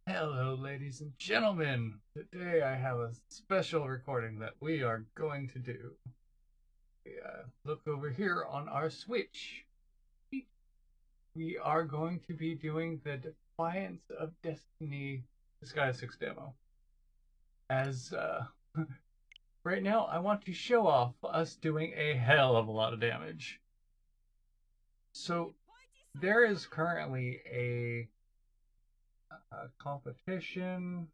Hello, ladies and gentlemen. Today I have a special recording that we are going to do. Look over here on our Switch. We are going to be doing the Defiance of Destiny Disgaea 6 demo. As right now, I want to show off us doing a hell of a lot of damage. So there is currently a competition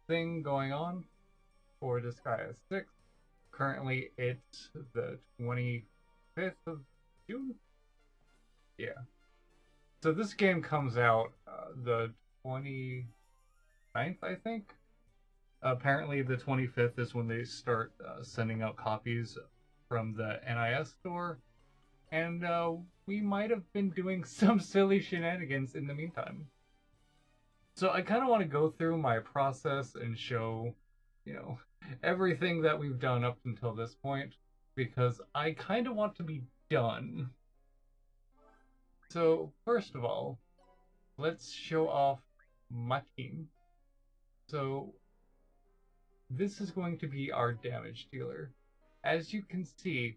thing going on for Disgaea 6. Currently, it's the 25th of June? Yeah. So this game comes out the 29th, I think. Apparently, the 25th is when they start sending out copies from the NIS store. And we might have been doing some silly shenanigans in the meantime. So I kind of want to go through my process and show, everything that we've done up until this point, because I kind of want to be done. So first of all, let's show off my team. So this is going to be our damage dealer. As you can see,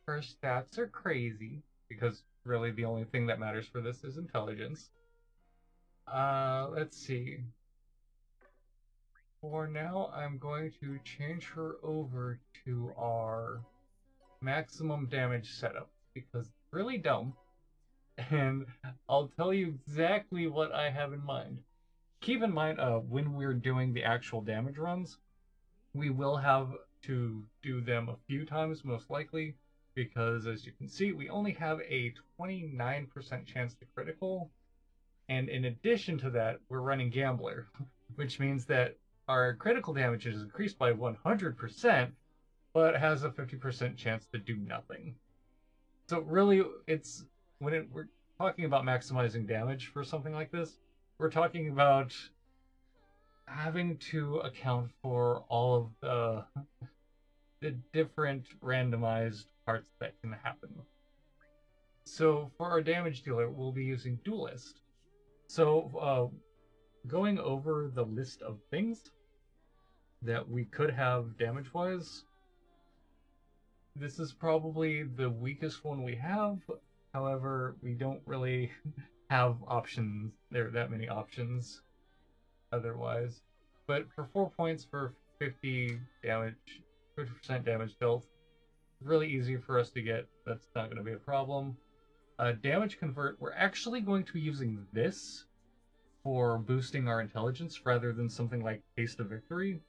her stats are crazy, because really the only thing that matters for this is intelligence. Let's see. For now, I'm going to change her over to our maximum damage setup, because it's really dumb. And I'll tell you exactly what I have in mind. Keep in mind, when we're doing the actual damage runs, we will have to do them a few times, most likely, because as you can see, we only have a 29% chance to critical. And in addition to that, we're running Gambler, which means that our critical damage is increased by 100%, but has a 50% chance to do nothing. So really, we're talking about maximizing damage for something like this, we're talking about having to account for all of the different randomized parts that can happen. So for our damage dealer, we'll be using Duelist. So going over the list of things that we could have damage-wise, this is probably the weakest one we have. However, we don't really have options. There are that many options otherwise. But for 4 points for 50 damage, 50% damage dealt, really easy for us to get. That's not going to be a problem. Damage convert, we're actually going to be using this for boosting our intelligence rather than something like Taste of Victory,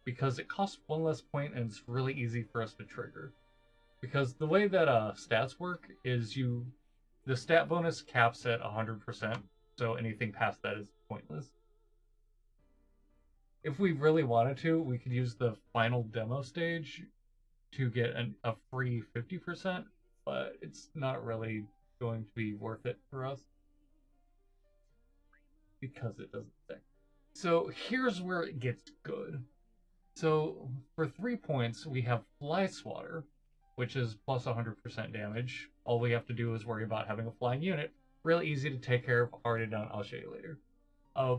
because it costs one less point and it's really easy for us to trigger. Because the way that stats work is the stat bonus caps at 100%, so anything past that is pointless. If we really wanted to, we could use the final demo stage to get a free 50%, but it's not really going to be worth it for us because it doesn't stick. So here's where it gets good. So for 3 points, we have Fly Swatter, which is plus 100% damage. All we have to do is worry about having a flying unit. Really easy to take care of, already done, I'll show you later.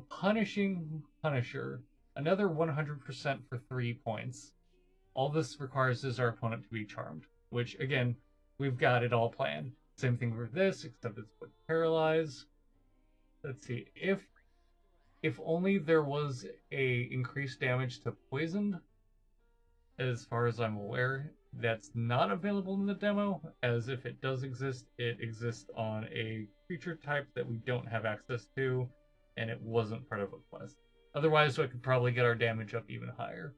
Punishing Punisher, another 100% for 3 points. All this requires is our opponent to be charmed, which again, we've got it all planned. Same thing for this, except it's with Paralyze. Let's see, if only there was a increased damage to Poisoned, as far as I'm aware, that's not available in the demo, as if it does exist, it exists on a creature type that we don't have access to, and it wasn't part of a quest. Otherwise, I could probably get our damage up even higher.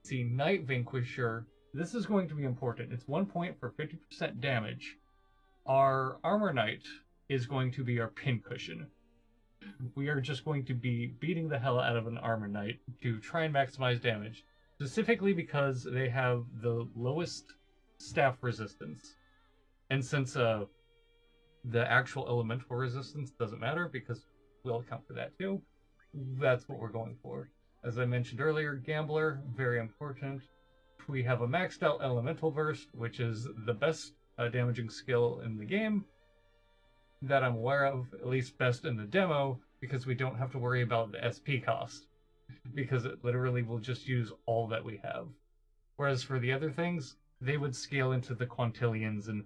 See, Night Vanquisher, this is going to be important. It's 1 point for 50% damage. Our Armor Knight is going to be our pincushion. We are just going to be beating the hell out of an Armor Knight to try and maximize damage, specifically because they have the lowest staff resistance. And since the actual elemental resistance doesn't matter, because we'll account for that too, that's what we're going for. As I mentioned earlier, Gambler, very important. We have a maxed out Elemental Burst, which is the best damaging skill in the game that I'm aware of, at least best in the demo, because we don't have to worry about the SP cost, because it literally will just use all that we have. Whereas for the other things, they would scale into the quintillions, and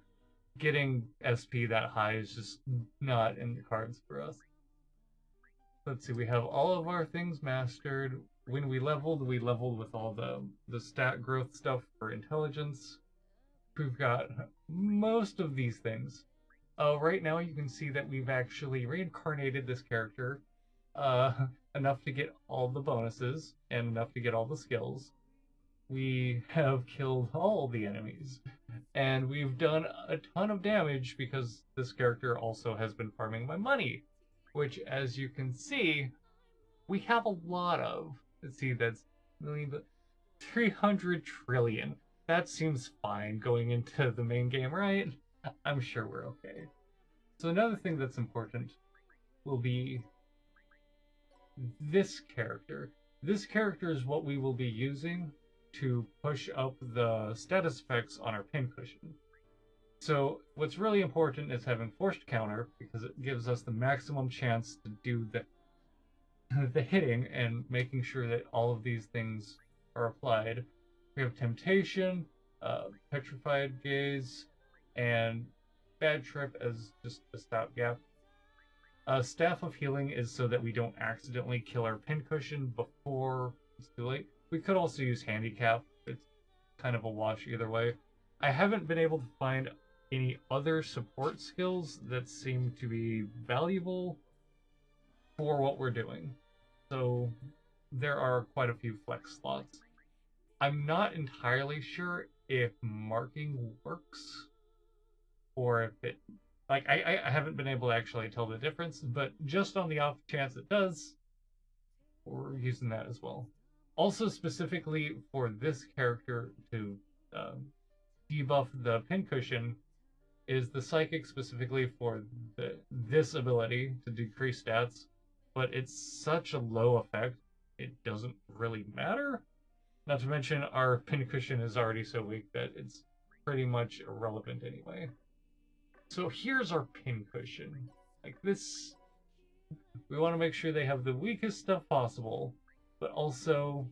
getting SP that high is just not in the cards for us. Let's see, we have all of our things mastered. When we leveled with all the stat growth stuff for intelligence. We've got most of these things. Right now you can see that we've actually reincarnated this character enough to get all the bonuses and enough to get all the skills. We have killed all the enemies, and we've done a ton of damage because this character also has been farming my money, which, as you can see, we have a lot of. Let's see, that's 300 trillion. That seems fine going into the main game, right? I'm sure we're okay. So another thing that's important will be this character. This character is what we will be using to push up the status effects on our pincushion. So what's really important is having forced counter, because it gives us the maximum chance to do the hitting and making sure that all of these things are applied. We have temptation, petrified gaze, and bad trip as just a stopgap. Staff of healing is so that we don't accidentally kill our pincushion before it's too late. We could also use handicap. It's kind of a wash either way. I haven't been able to find any other support skills that seem to be valuable for what we're doing. So there are quite a few flex slots. I'm not entirely sure if marking works or if it... Like, I haven't been able to actually tell the difference, but just on the off chance it does, we're using that as well. Also, specifically for this character to debuff the pincushion, is the psychic specifically for this ability to decrease stats, but it's such a low effect, it doesn't really matter. Not to mention, our pincushion is already so weak that it's pretty much irrelevant anyway. So here's our pincushion. Like this, we want to make sure they have the weakest stuff possible, but also,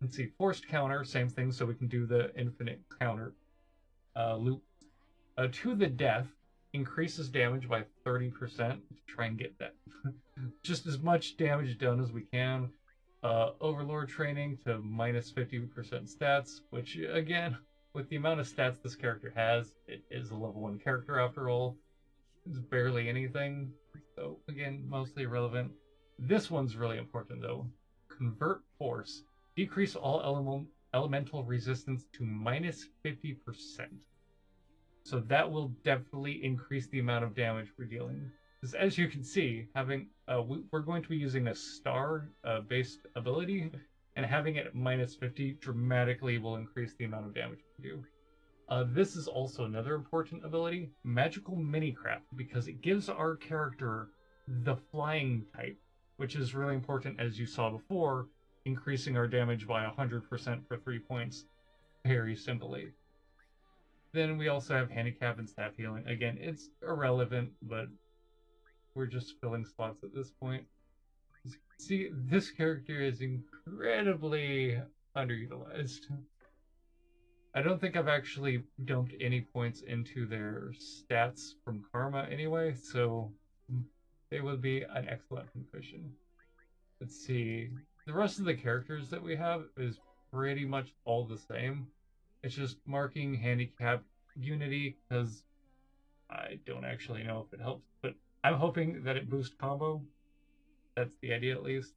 let's see, forced counter, same thing, so we can do the infinite counter loop. To the death, increases damage by 30% to try and get that. Just as much damage done as we can. Overlord training to minus 50% stats, which again, with the amount of stats this character has, it is a level 1 character after all. It's barely anything, so again, mostly irrelevant. This one's really important though. Convert force. Decrease all elemental resistance to minus 50%. So that will definitely increase the amount of damage we're dealing. Because as you can see, having we're going to be using a star-based ability, and having it at minus 50 dramatically will increase the amount of damage we do. This is also another important ability, Magical Minicraft, because it gives our character the flying type, which is really important, as you saw before, increasing our damage by 100% for 3 points very simply. Then we also have handicap and staff healing. Again, it's irrelevant, but we're just filling slots at this point. As you can see, this character is incredibly underutilized. I don't think I've actually dumped any points into their stats from Karma anyway, so they would be an excellent pincushion. Let's see. The rest of the characters that we have is pretty much all the same. It's just marking, handicap, unity, because I don't actually know if it helps, but I'm hoping that it boosts combo. That's the idea, at least.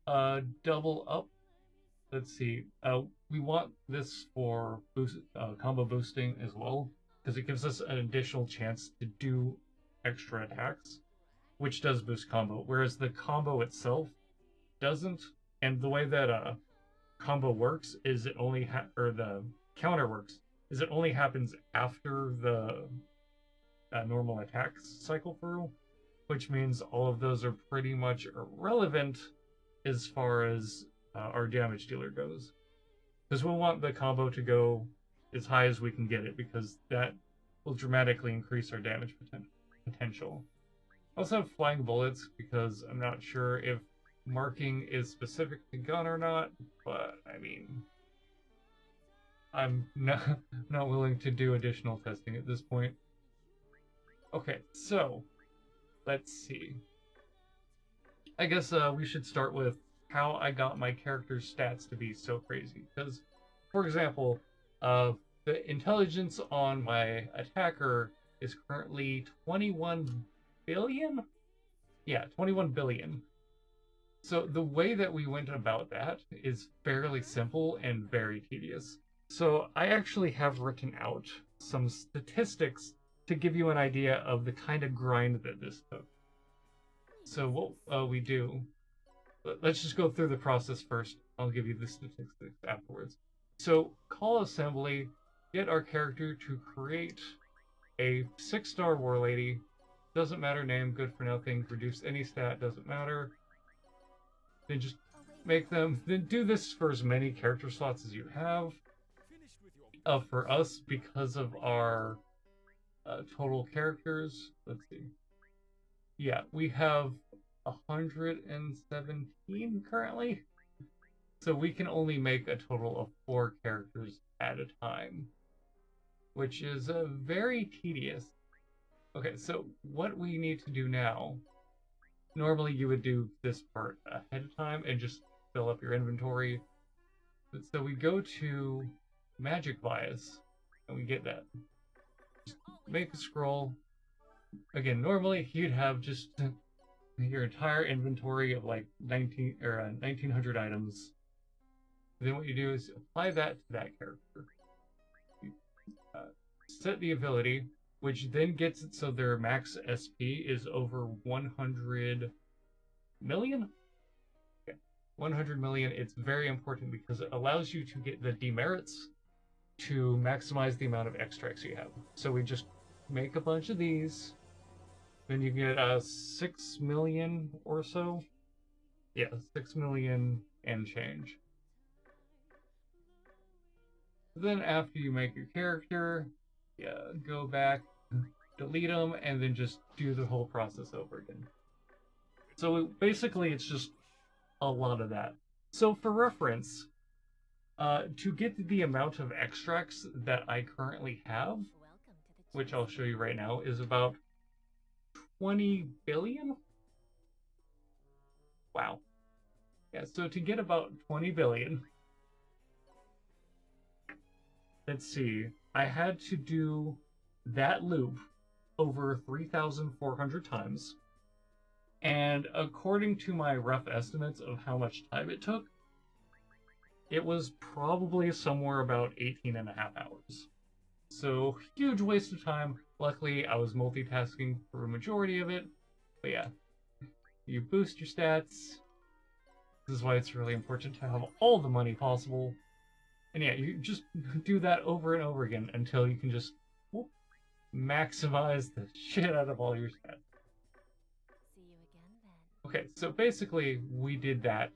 Double up. Let's see. We want this for combo boosting as well, because it gives us an additional chance to do extra attacks, which does boost combo, whereas the combo itself doesn't. And the way that combo works is it only or the counter works is it only happens after the normal attacks cycle through, which means all of those are pretty much irrelevant as far as our damage dealer goes, because we'll want the combo to go as high as we can get it, because that will dramatically increase our damage potential. Also have flying bullets because I'm not sure if marking is specific to gun or not, but I mean, I'm not, not willing to do additional testing at this point. Okay, so let's see. I guess we should start with how I got my character's stats to be so crazy. Because, for example, the intelligence on my attacker is currently 21 billion? Yeah, 21 billion. So the way that we went about that is fairly simple and very tedious. So I actually have written out some statistics to give you an idea of the kind of grind that this took. So what we do, let's just go through the process first. I'll give you the statistics afterwards. So call assembly, get our character to create a 6-star war lady. Doesn't matter name, good for nothing, reduce any stat, doesn't matter. Then just make them, then do this for as many character slots as you have. For us, because of our total characters, let's see. Yeah, we have 117 currently. So we can only make a total of 4 characters at a time, which is very tedious. Okay, so what we need to do now, normally you would do this part ahead of time and just fill up your inventory. So we go to magic bias and we get that. Just make a scroll. Again, normally you'd have just your entire inventory of like 1900 items. Then what you do is apply that to that character. You, set the ability, which then gets it so their max SP is over 100 million? Okay. 100 million, it's very important because it allows you to get the demerits to maximize the amount of extracts you have. So we just make a bunch of these, then you get 6 million or so. Yeah, 6 million and change. Then after you make your character, yeah, go back, delete them, and then just do the whole process over again. So basically, it's just a lot of that. So for reference, to get the amount of extracts that I currently have, which I'll show you right now, is about 20 billion? Wow. Yeah, so to get about 20 billion, let's see, I had to do that loop over 3,400 times. And according to my rough estimates of how much time it took, it was probably somewhere about 18 and a half hours. So, huge waste of time. Luckily, I was multitasking for a majority of it. But yeah, you boost your stats. This is why it's really important to have all the money possible. And yeah, you just do that over and over again until you can just maximize the shit out of all your stats. See you again then. Okay, so basically, we did that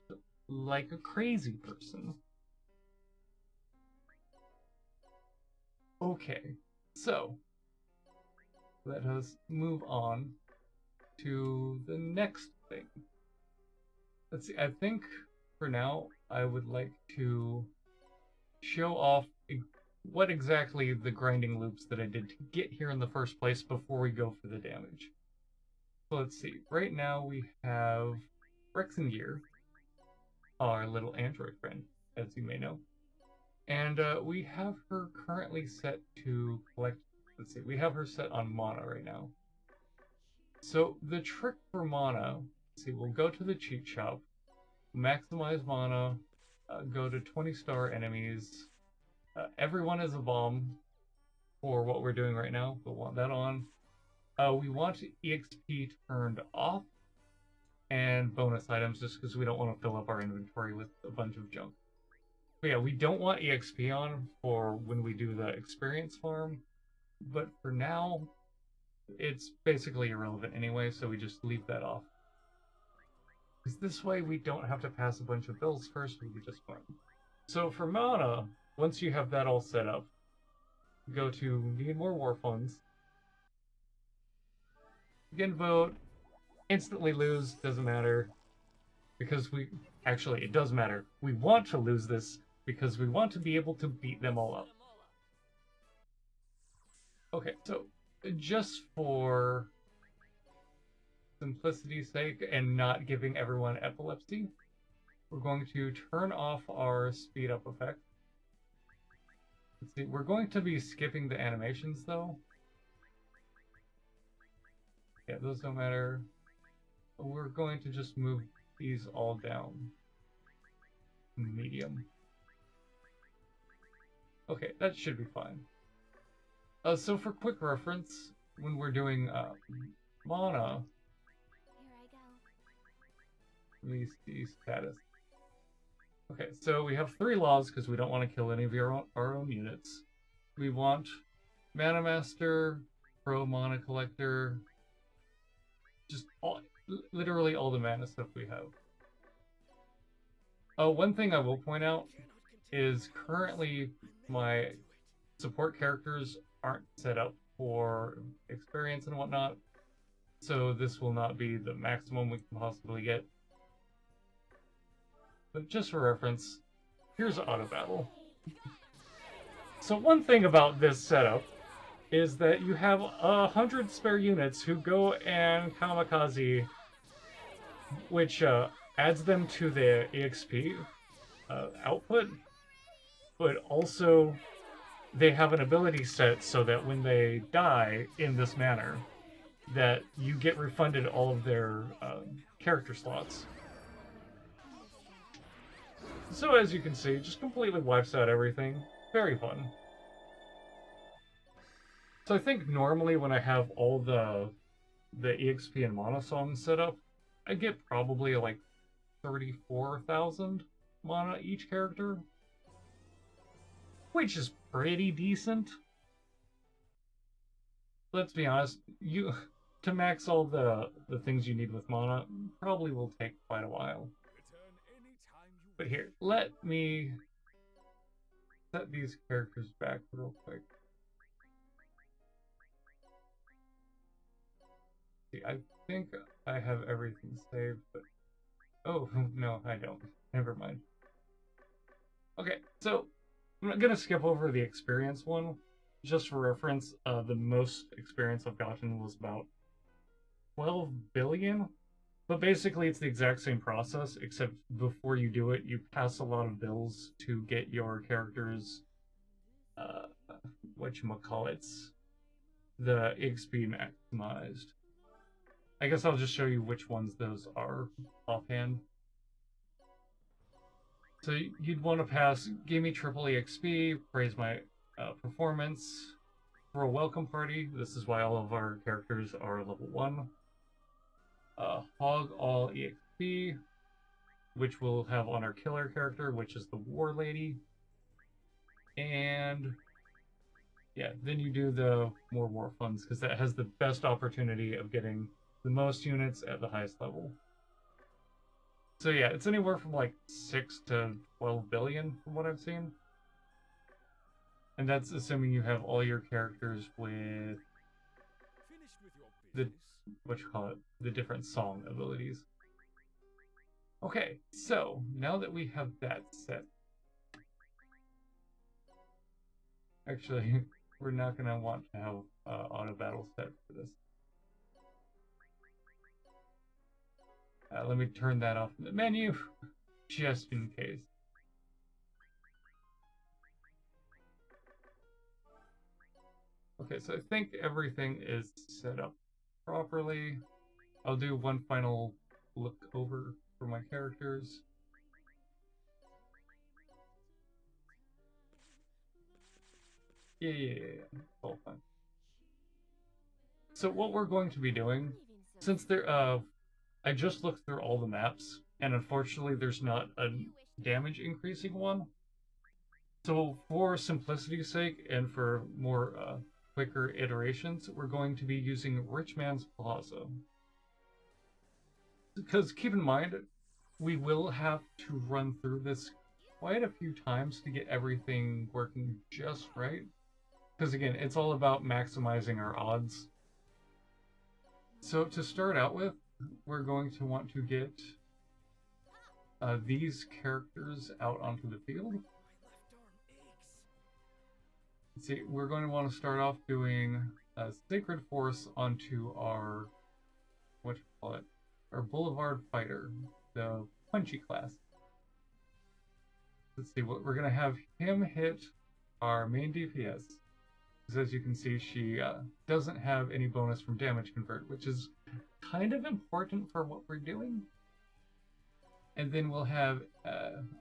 like a crazy person. Okay, so let us move on to the next thing. Let's see, I think for now I would like to show off what exactly the grinding loops that I did to get here in the first place before we go for the damage. So let's see, right now we have Rex and Gear, our little android friend, as you may know. And we have her currently set to collect, let's see, we have her set on mana right now. So the trick for mana, let's see, we'll go to the cheat shop, maximize mana, go to 20-star enemies. Everyone is a bomb for what we're doing right now. We'll want that on. We want EXP turned off and bonus items just because we don't want to fill up our inventory with a bunch of junk. But yeah, we don't want EXP on for when we do the experience farm, but for now, it's basically irrelevant anyway, so we just leave that off. Because this way we don't have to pass a bunch of bills first, we can just farm. So for mana, once you have that all set up, go to Need More War Funds, begin vote, instantly lose, doesn't matter. Because actually, it does matter. We want to lose this because we want to be able to beat them all up. Okay, so just for simplicity's sake and not giving everyone epilepsy, we're going to turn off our speed up effect. Let's see, we're going to be skipping the animations though. Yeah, those don't matter. We're going to just move these all down. Medium. Okay, that should be fine. So for quick reference, when we're doing mana, Here I go. let me see status. Okay, so we have 3 laws because we don't want to kill any of our own units. We want Mana Master, Pro Mana Collector, just literally all the mana stuff we have. One thing I will point out is currently my support characters aren't set up for experience and whatnot, so this will not be the maximum we can possibly get. But just for reference, here's auto battle. So one thing about this setup is that you have 100 spare units who go and kamikaze, which adds them to the EXP output, but also they have an ability set so that when they die in this manner, that you get refunded all of their character slots. So as you can see, just completely wipes out everything. Very fun. So I think normally when I have all the EXP and mana songs set up, I get probably like 34,000 mana each character, which is pretty decent. Let's be honest, to max all the things you need with mana probably will take quite a while. But here, let me set these characters back real quick. See, I think I have everything saved, but oh no, I don't. Never mind. Okay, so I'm gonna skip over the experience one. Just for reference, the most experience I've gotten was about 12 billion. But basically, it's the exact same process, except before you do it, you pass a lot of bills to get your characters, whatchamacallits, the XP maximized. I guess I'll just show you which ones those are offhand. So you'd want to pass, give me triple EXP, praise my performance. For a welcome party, this is why all of our characters are level 1. Hog all EXP, which we'll have on our killer character, which is the War Lady. And yeah, then you do the more war funds, because that has the best opportunity of getting the most units at the highest level. So yeah, it's anywhere from like 6 to 12 billion from what I've seen. And that's assuming you have all your characters with the, the different song abilities. Okay, so now that we have that set, actually, we're not going to want to have auto battle set for this. Let me turn that off in the menu, just in case. Okay, so I think everything is set up properly. I'll do one final look over for my characters. Yeah, all fine. So what we're going to be doing, since I just looked through all the maps, and unfortunately there's not a damage increasing one. So for simplicity's sake and for more quicker iterations, we're going to be using Rich Man's Plaza. Because keep in mind, we will have to run through this quite a few times to get everything working just right. Because again, it's all about maximizing our odds. So to start out with, we're going to want to get these characters out onto the field. Let's see, we're going to want to start off doing a Sacred Force onto our, what you call it, our Boulevard Fighter, the Punchy class. Let's see, we're going to have him hit our main DPS. Because as you can see, she doesn't have any bonus from damage convert, which is kind of important for what we're doing. And then we'll have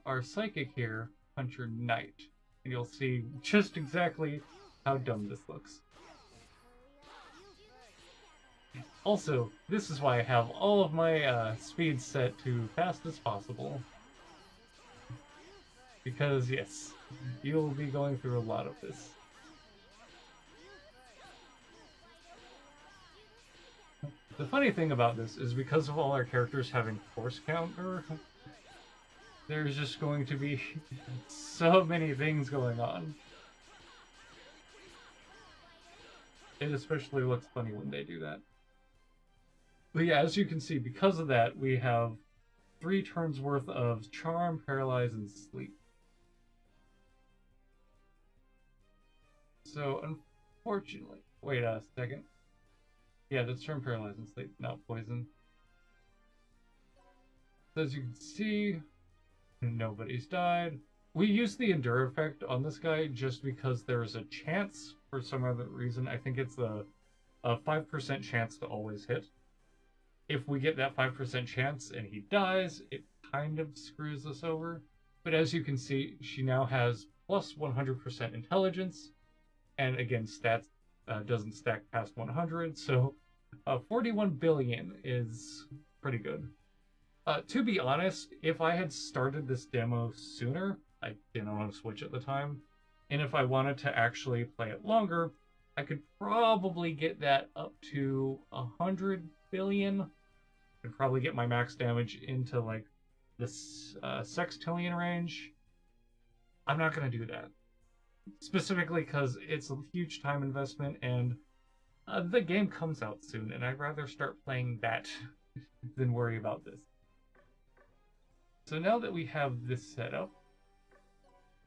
our Psychic here punch her Knight. And you'll see just exactly how dumb this looks. Also, this is why I have all of my speeds set to fast as possible. Because, yes, you'll be going through a lot of this. The funny thing about this is because of all our characters having force counter, there's just going to be so many things going on. It especially looks funny when they do that. But yeah, as you can see, because of that, we have 3 turns worth of Charm, Paralyze, and Sleep. So, unfortunately... Wait a second. Yeah, that's Charm, Paralyze, and Sleep, not Poison. So as you can see, nobody's died. We used the Endure effect on this guy just because there's a chance, for some other reason. I think it's a 5% chance to always hit. If we get that 5% chance and he dies, it kind of screws us over. But as you can see, she now has plus 100% intelligence. And again, stats doesn't stack past 100, so 41 billion is pretty good. To be honest, if I had started this demo sooner, I didn't own a Switch at the time, and if I wanted to actually play it longer, I could probably get that up to 100 billion. I'd probably get my max damage into like this sextillion range. I'm not going to do that. Specifically because it's a huge time investment and the game comes out soon, and I'd rather start playing that than worry about this. So now that we have this set up,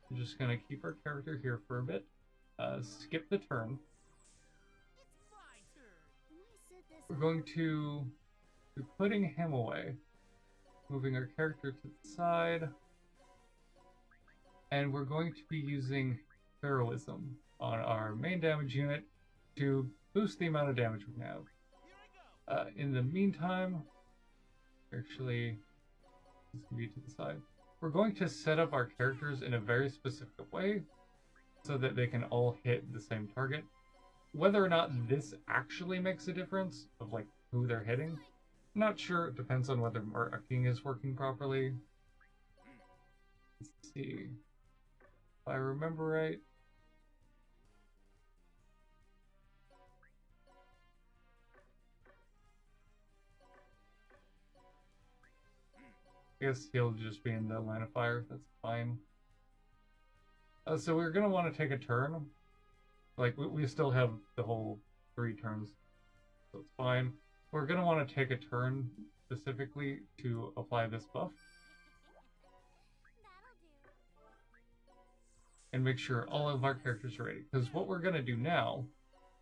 I'm just going to keep our character here for a bit. Skip the turn. We're going to be putting him away, moving our character to the side, and we're going to be using Heroism on our main damage unit to boost the amount of damage we have. In the meantime, actually, this can be to the side. We're going to set up our characters in a very specific way so that they can all hit the same target. Whether or not this actually makes a difference of like who they're hitting, I'm not sure. It depends on whether marking is working properly. Let's see. If I remember right, I guess he'll just be in the line of fire. That's fine. So we're going to want to take a turn. Like, we still have the whole 3 turns, so it's fine. We're going to want to take a turn specifically to apply this buff. And make sure all of our characters are ready. Because what we're going to do now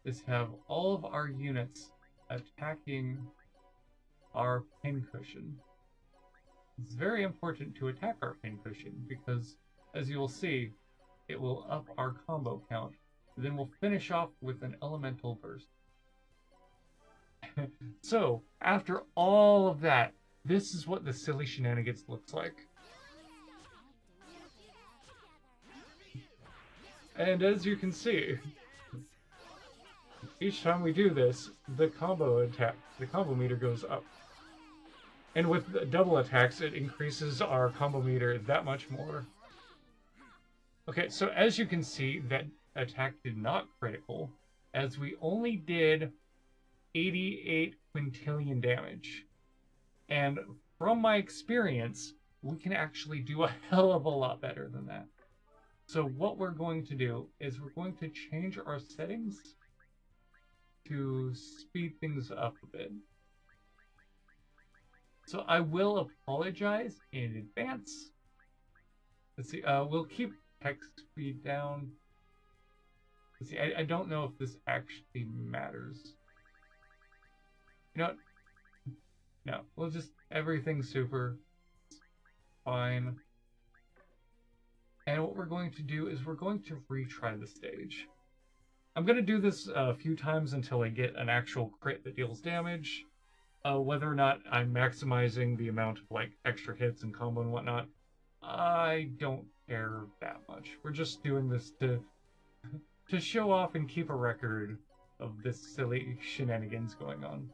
is have all of our units attacking our pincushion. It's very important to attack our pincushion because, as you will see, it will up our combo count. Then we'll finish off with an elemental burst. So, after all of that, this is what the silly shenanigans looks like. And as you can see, each time we do this, the combo meter goes up. And with double attacks, it increases our combo meter that much more. Okay, so as you can see, that attack did not critical, as we only did 88 quintillion damage. And from my experience, we can actually do a hell of a lot better than that. So what we're going to do is we're going to change our settings to speed things up a bit. So I will apologize in advance. Let's see, we'll keep text speed down. Let's see, I don't know if this actually matters. You know what? No, we'll just, everything's super. Fine. And what we're going to do is we're going to retry the stage. I'm going to do this a few times until I get an actual crit that deals damage. Whether or not I'm maximizing the amount of like extra hits and combo and whatnot, I don't care that much. We're just doing this to show off and keep a record of this silly shenanigans going on.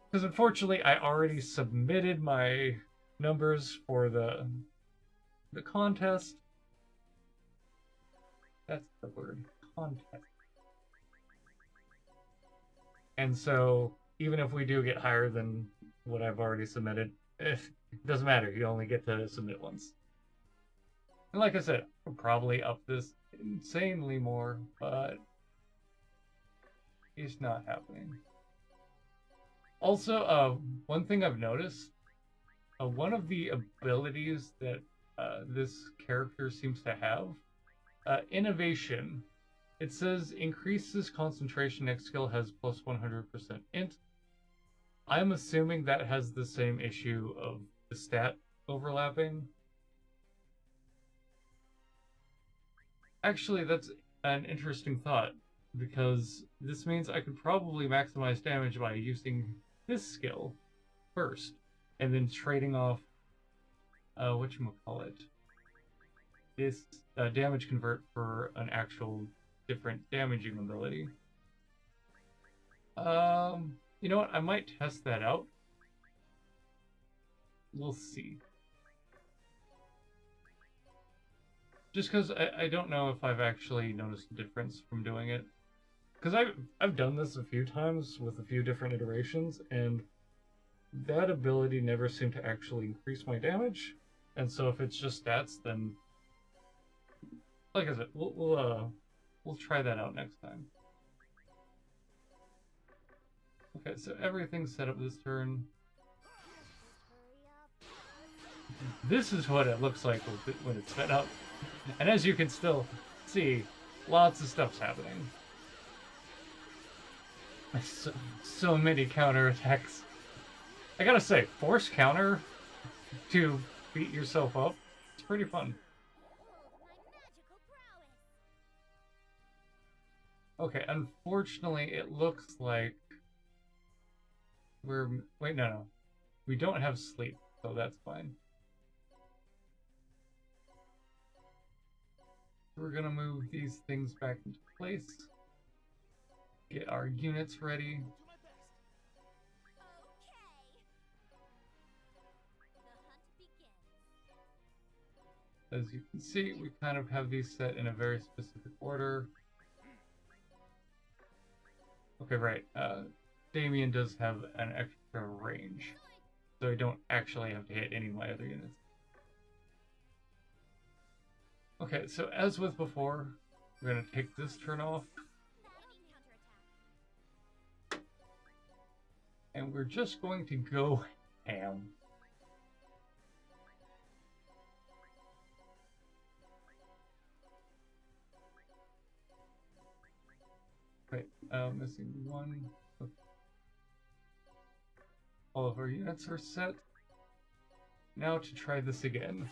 Because unfortunately, I already submitted my numbers for the contest. That's the word, contest. And so, even if we do get higher than what I've already submitted, it doesn't matter. You only get to submit once. And like I said, I'll probably up this insanely more, but it's not happening. Also, one thing I've noticed, one of the abilities that this character seems to have, innovation. It says increases concentration, next skill has plus 100% int. I'm assuming that has the same issue of the stat overlapping. Actually, that's an interesting thought, because this means I could probably maximize damage by using this skill first, and then trading off, whatchamacallit, this damage convert for an actual different damaging ability. You know what? I might test that out. We'll see. Just because I don't know if I've actually noticed a difference from doing it. Because I've done this a few times with a few different iterations, and that ability never seemed to actually increase my damage. And so if it's just stats, then, like I said, we'll try that out next time. Okay, so everything's set up this turn. This is what it looks like when it's set up. And as you can still see, lots of stuff's happening. So many counterattacks. I gotta say, force counter to beat yourself up, it's pretty fun. Okay, unfortunately, it looks like wait, no. We don't have sleep, so that's fine. We're gonna move these things back into place. Get our units ready. As you can see, we kind of have these set in a very specific order. Okay, right. Damien does have an extra range, so I don't actually have to hit any of my other units. Okay, so as with before, we're going to take this turn off. And we're just going to go ham. Wait, missing one. Okay. All of our units are set. Now to try this again.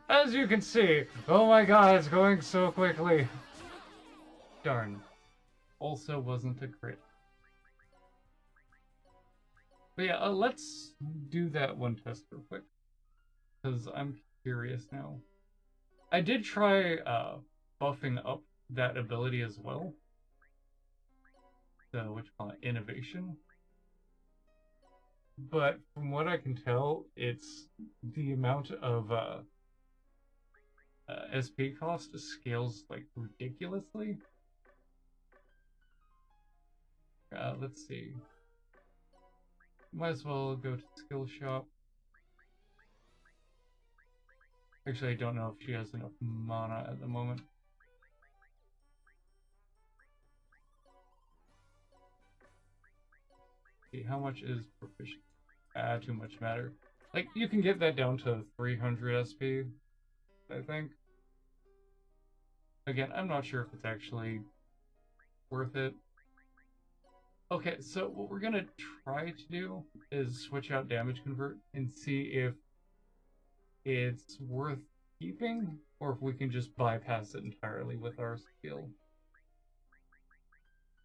As you can see, oh my god, it's going so quickly. Darn. Also wasn't a crit. But yeah, let's do that one test real quick, because I'm curious now. I did try buffing up that ability as well. Which call it innovation. But from what I can tell, it's the amount of SP cost scales like ridiculously. Let's see. Might as well go to skill shop. Actually, I don't know if she has enough mana at the moment. See, how much is proficient? Too much matter. Like, you can get that down to 300 SP, I think. Again, I'm not sure if it's actually worth it. Okay, so what we're gonna try to do is switch out damage convert and see if it's worth keeping or if we can just bypass it entirely with our skill.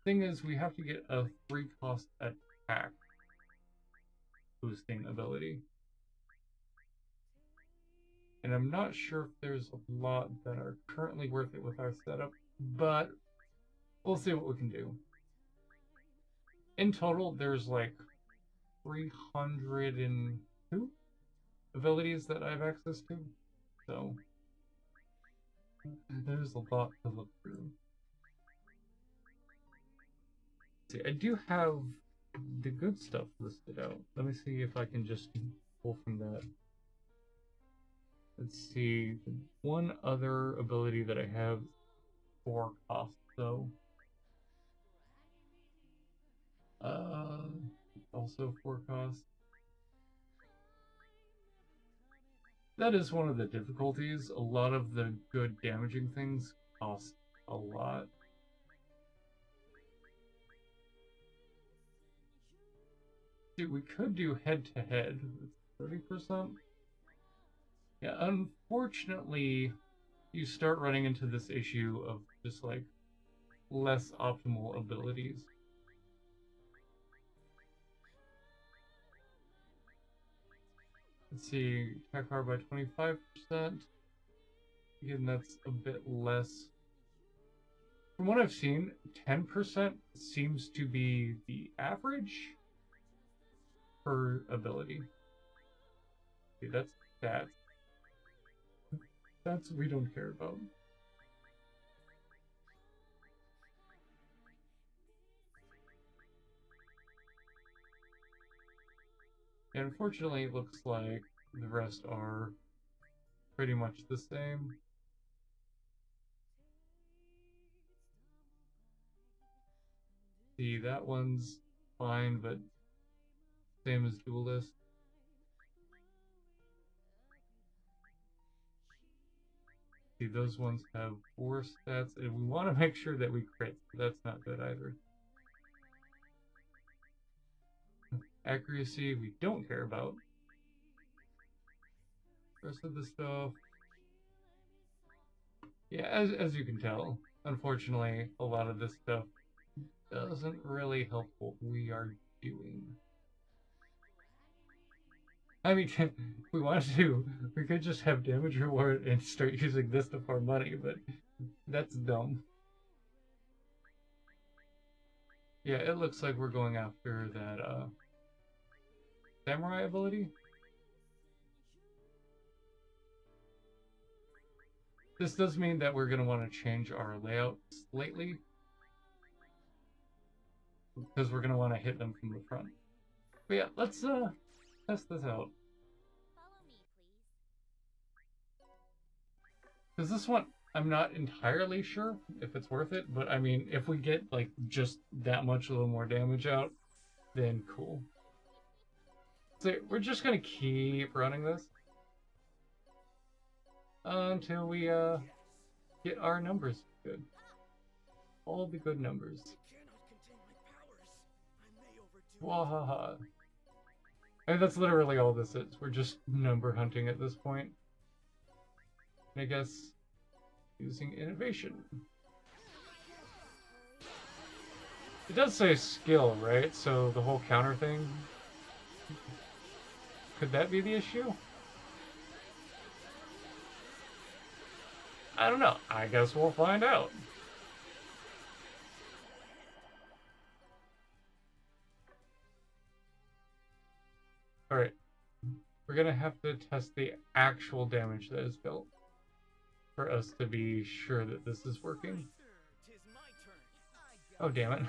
Thing is, we have to get a 3-cost attack boosting ability. And I'm not sure if there's a lot that are currently worth it with our setup, but we'll see what we can do. In total, there's like 302 abilities that I have access to, so there's a lot to look through. See, I do have the good stuff listed out. Let me see if I can just pull from that. Let's see, one other ability that I have 4 cost, so also 4 cost. That is one of the difficulties. A lot of the good damaging things cost a lot. Dude, we could do head-to-head. 30%? Yeah, unfortunately, you start running into this issue of just, like, less optimal abilities. Let's see, attack power by 25%. Again, that's a bit less. From what I've seen, 10% seems to be the average per ability. Okay, that's stats. That's we don't care about. And unfortunately, it looks like the rest are pretty much the same. See, that one's fine, but same as Duelist. See, those ones have 4 stats, and we want to make sure that we crit. That's not good either. Accuracy, we don't care about. Rest of the stuff, yeah, as you can tell, unfortunately, a lot of this stuff doesn't really help what we are doing. I mean, if we wanted to, we could just have damage reward and start using this to farm money, but that's dumb. Yeah, it looks like we're going after that, samurai ability. This does mean that we're going to want to change our layout slightly, because we're going to want to hit them from the front. But yeah, let's test this out. Follow me, please. Because this one, I'm not entirely sure if it's worth it, but I mean, if we get like just that much a little more damage out, then cool. So we're just gonna keep running this until we get our numbers good. All the good numbers. Wahaha. I mean, that's literally all this is. We're just number hunting at this point. And I guess using innovation. It does say skill, right? So the whole counter thing. Could that be the issue? I don't know. I guess we'll find out. Alright. We're gonna have to test the actual damage that is built for us to be sure that this is working. Oh, damn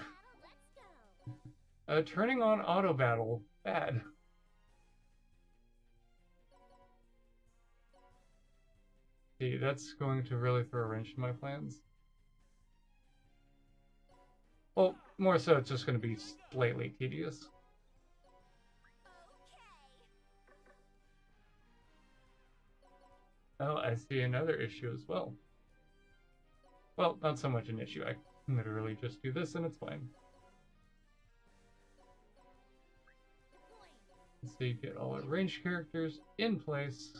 it. Turning on auto battle. Bad. See, that's going to really throw a wrench in my plans. Well, more so it's just going to be slightly tedious. Oh, I see another issue as well. Well, not so much an issue. I can literally just do this and it's fine. So you get all our ranged characters in place.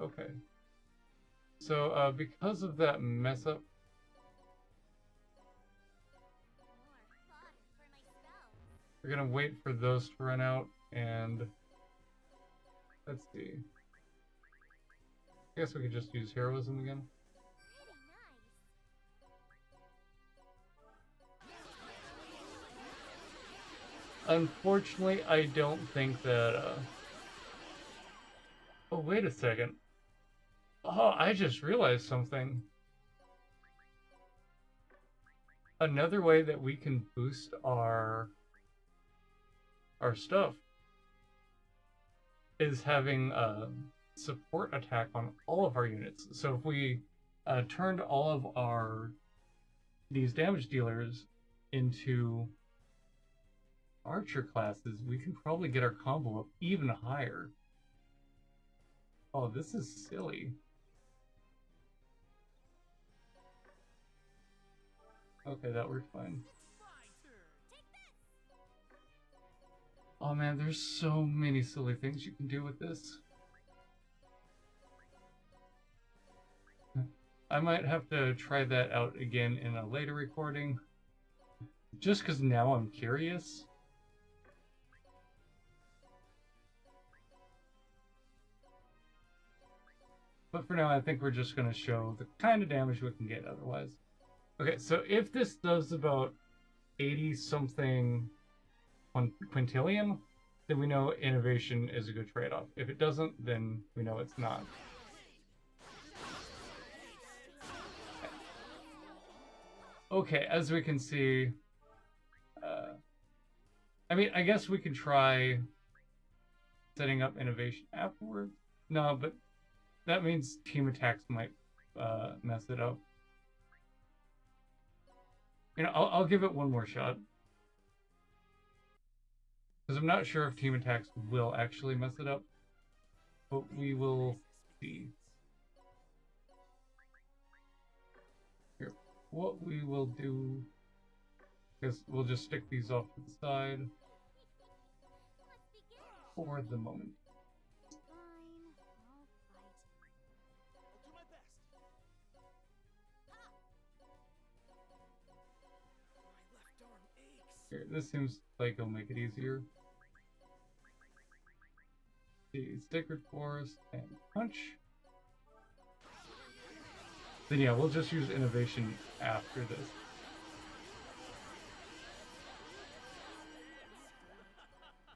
Okay. So, because of that mess up, we're gonna wait for those to run out, and let's see. I guess we could just use heroism again. Unfortunately, I don't think that, Oh, wait a second. Oh, I just realized something. Another way that we can boost our stuff is having a support attack on all of our units. So if we turned all of these damage dealers into archer classes, we can probably get our combo up even higher. Oh, this is silly. Okay, that worked fine. Oh man, there's so many silly things you can do with this. I might have to try that out again in a later recording. Just because now I'm curious. But for now, I think we're just going to show the kind of damage we can get otherwise. Okay, so if this does about 80-something quintillion, then we know innovation is a good trade-off. If it doesn't, then we know it's not. Okay, as we can see, I mean, I guess we could try setting up innovation afterwards. No, but that means team attacks might mess it up. You know, I'll give it one more shot. Because I'm not sure if team attacks will actually mess it up. But we will see. Here, what we will do is we'll just stick these off to the side for the moment. Here, this seems like it'll make it easier. The Sacred Forest and Punch. Then yeah, we'll just use innovation after this.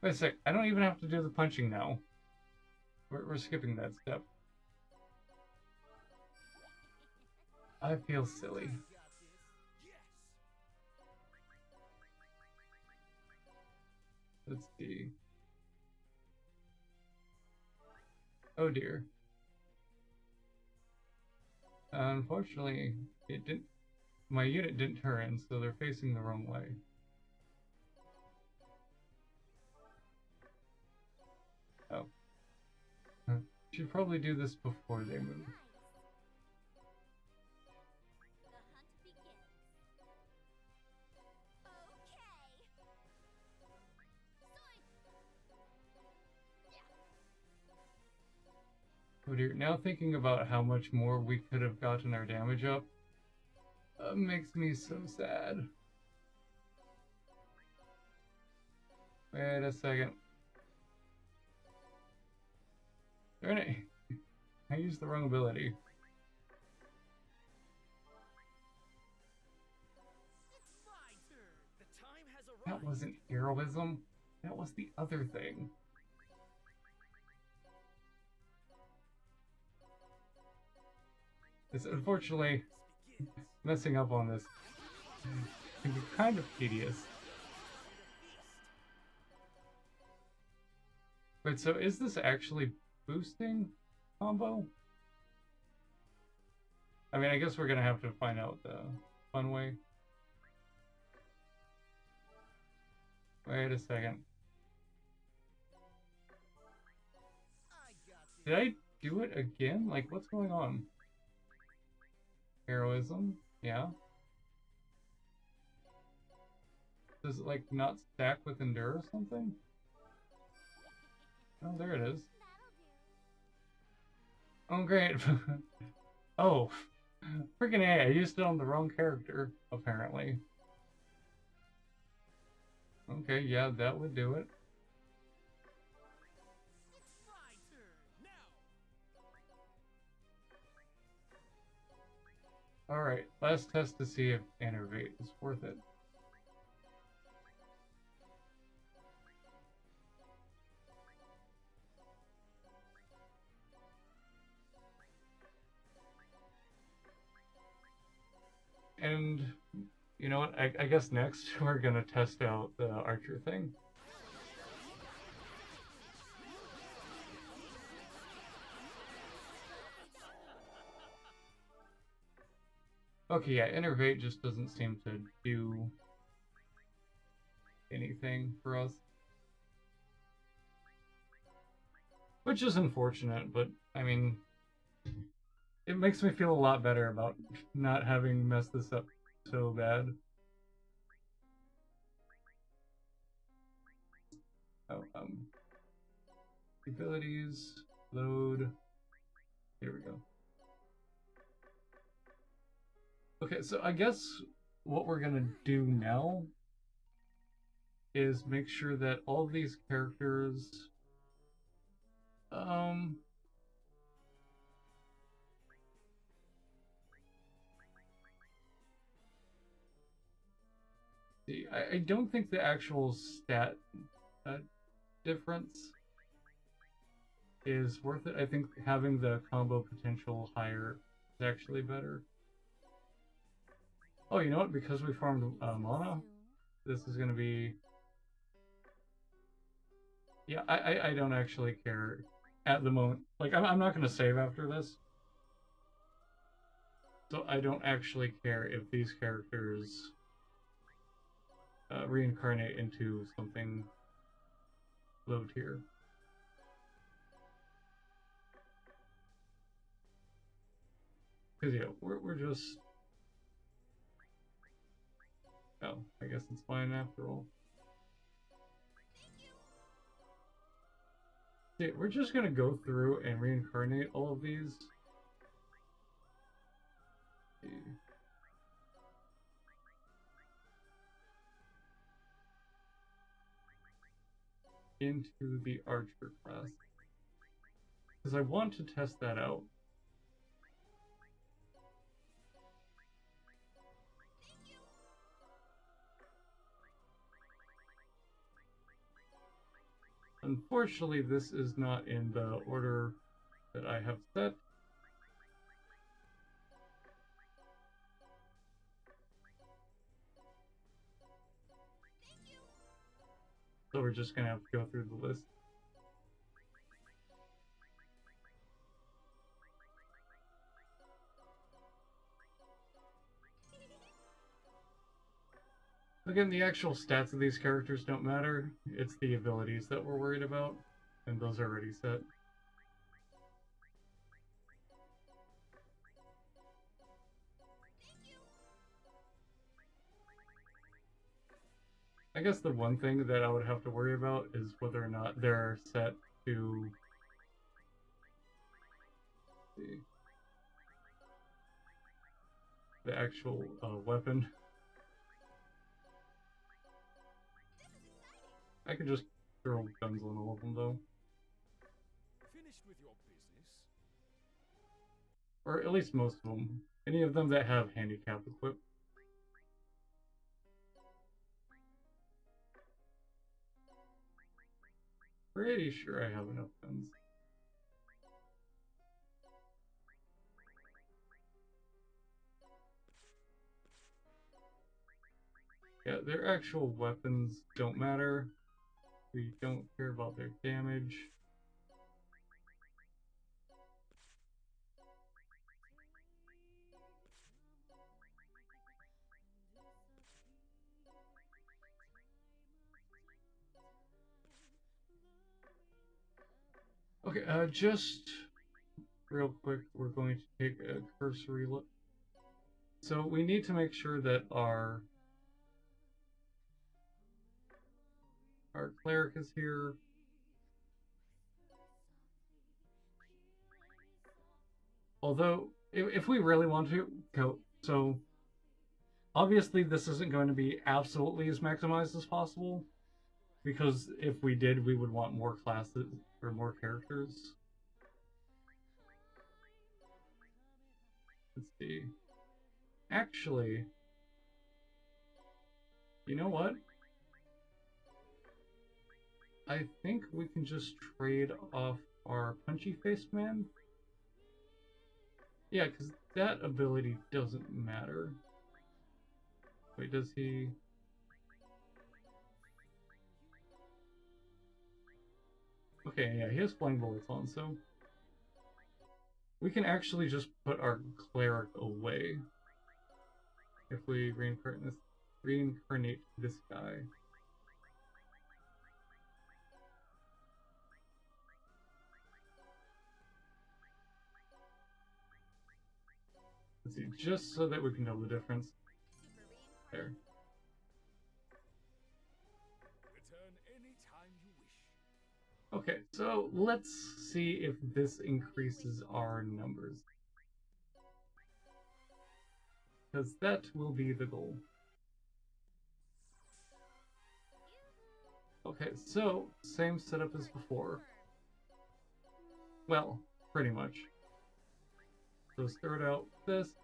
Wait a sec, I don't even have to do the punching now. We're skipping that step. I feel silly. Let's see. Oh dear. Unfortunately, it didn't. My unit didn't turn, so they're facing the wrong way. Oh. Should probably do this before they move. Oh dear, now thinking about how much more we could have gotten our damage up makes me so sad. Wait a second. Darn it. I used the wrong ability. That wasn't heroism. That was the other thing. It's unfortunately messing up on this can be kind of tedious. Wait, so is this actually boosting combo? I mean, I guess we're gonna have to find out the fun way. Wait a second. Did I do it again? Like, what's going on? Heroism? Yeah. Does it, like, not stack with Endure or something? Oh, there it is. Oh, great. Oh, freaking A, I used it on the wrong character, apparently. Okay, yeah, that would do it. Alright, last test to see if Enervate is worth it. And, you know what, I guess next we're gonna test out the Archer thing. Okay, yeah, Enervate just doesn't seem to do anything for us. Which is unfortunate, but, I mean, it makes me feel a lot better about not having messed this up so bad. Oh, abilities, load, here we go. Okay, so I guess what we're gonna do now is make sure that all of these characters, see, I don't think the actual stat difference is worth it. I think having the combo potential higher is actually better. Oh, you know what? Because we farmed mana, this is gonna be... Yeah, I don't actually care at the moment. Like, I'm not gonna save after this. So I don't actually care if these characters reincarnate into something low tier. Because, yeah, we're just... Oh, I guess it's fine after all. See, we're just gonna go through and reincarnate all of these. Into the Archer class. Because I want to test that out. Unfortunately, this is not in the order that I have set. So we're just gonna have to go through the list. Again, the actual stats of these characters don't matter. It's the abilities that we're worried about, and those are already set. I guess the one thing that I would have to worry about is whether or not they're set to... the actual weapon. I could just throw guns on all of them, though. Finished with your business? Or at least most of them. Any of them that have handicap equipped. Pretty sure I have enough guns. Yeah, their actual weapons don't matter. We don't care about their damage. Okay, just real quick, we're going to take a cursory look. So we need to make sure that our cleric is here. Although, if we really want to go, so obviously this isn't going to be absolutely as maximized as possible, because if we did, we would want more classes or more characters. Let's see. Actually, you know what? I think we can just trade off our punchy faced man. Yeah, because that ability doesn't matter. Wait, does he? Okay, yeah, he has flying bullets on, so we can actually just put our cleric away if we reincarnate this guy. Let's see, just so that we can know the difference. There. Return any time you wish. Okay, so let's see if this increases our numbers. Because that will be the goal. Okay, so same setup as before. Well, pretty much. So start out with this.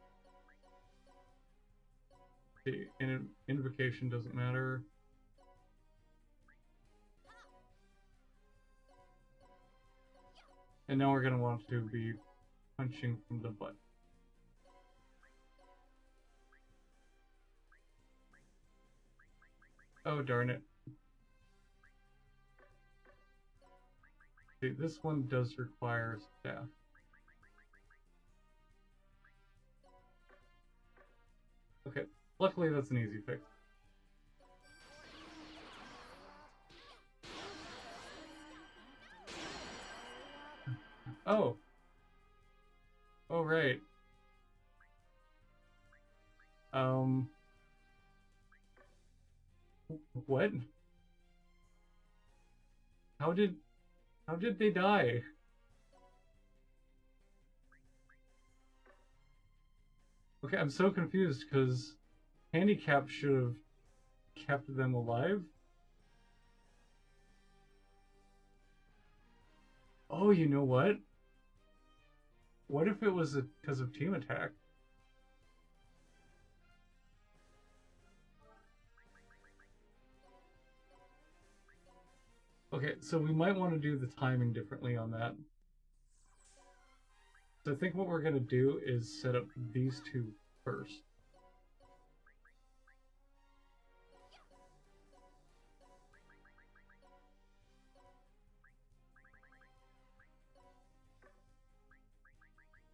The invocation doesn't matter. And now we're going to want to be punching from the butt. Oh, darn it. See, this one does require staff. Okay, luckily that's an easy fix. Oh. Oh, right. What? How did they die? Okay, I'm so confused because handicap should have kept them alive. Oh, you know what? What if it was because of team attack? Okay, so we might want to do the timing differently on that. So I think what we're going to do is set up these two first.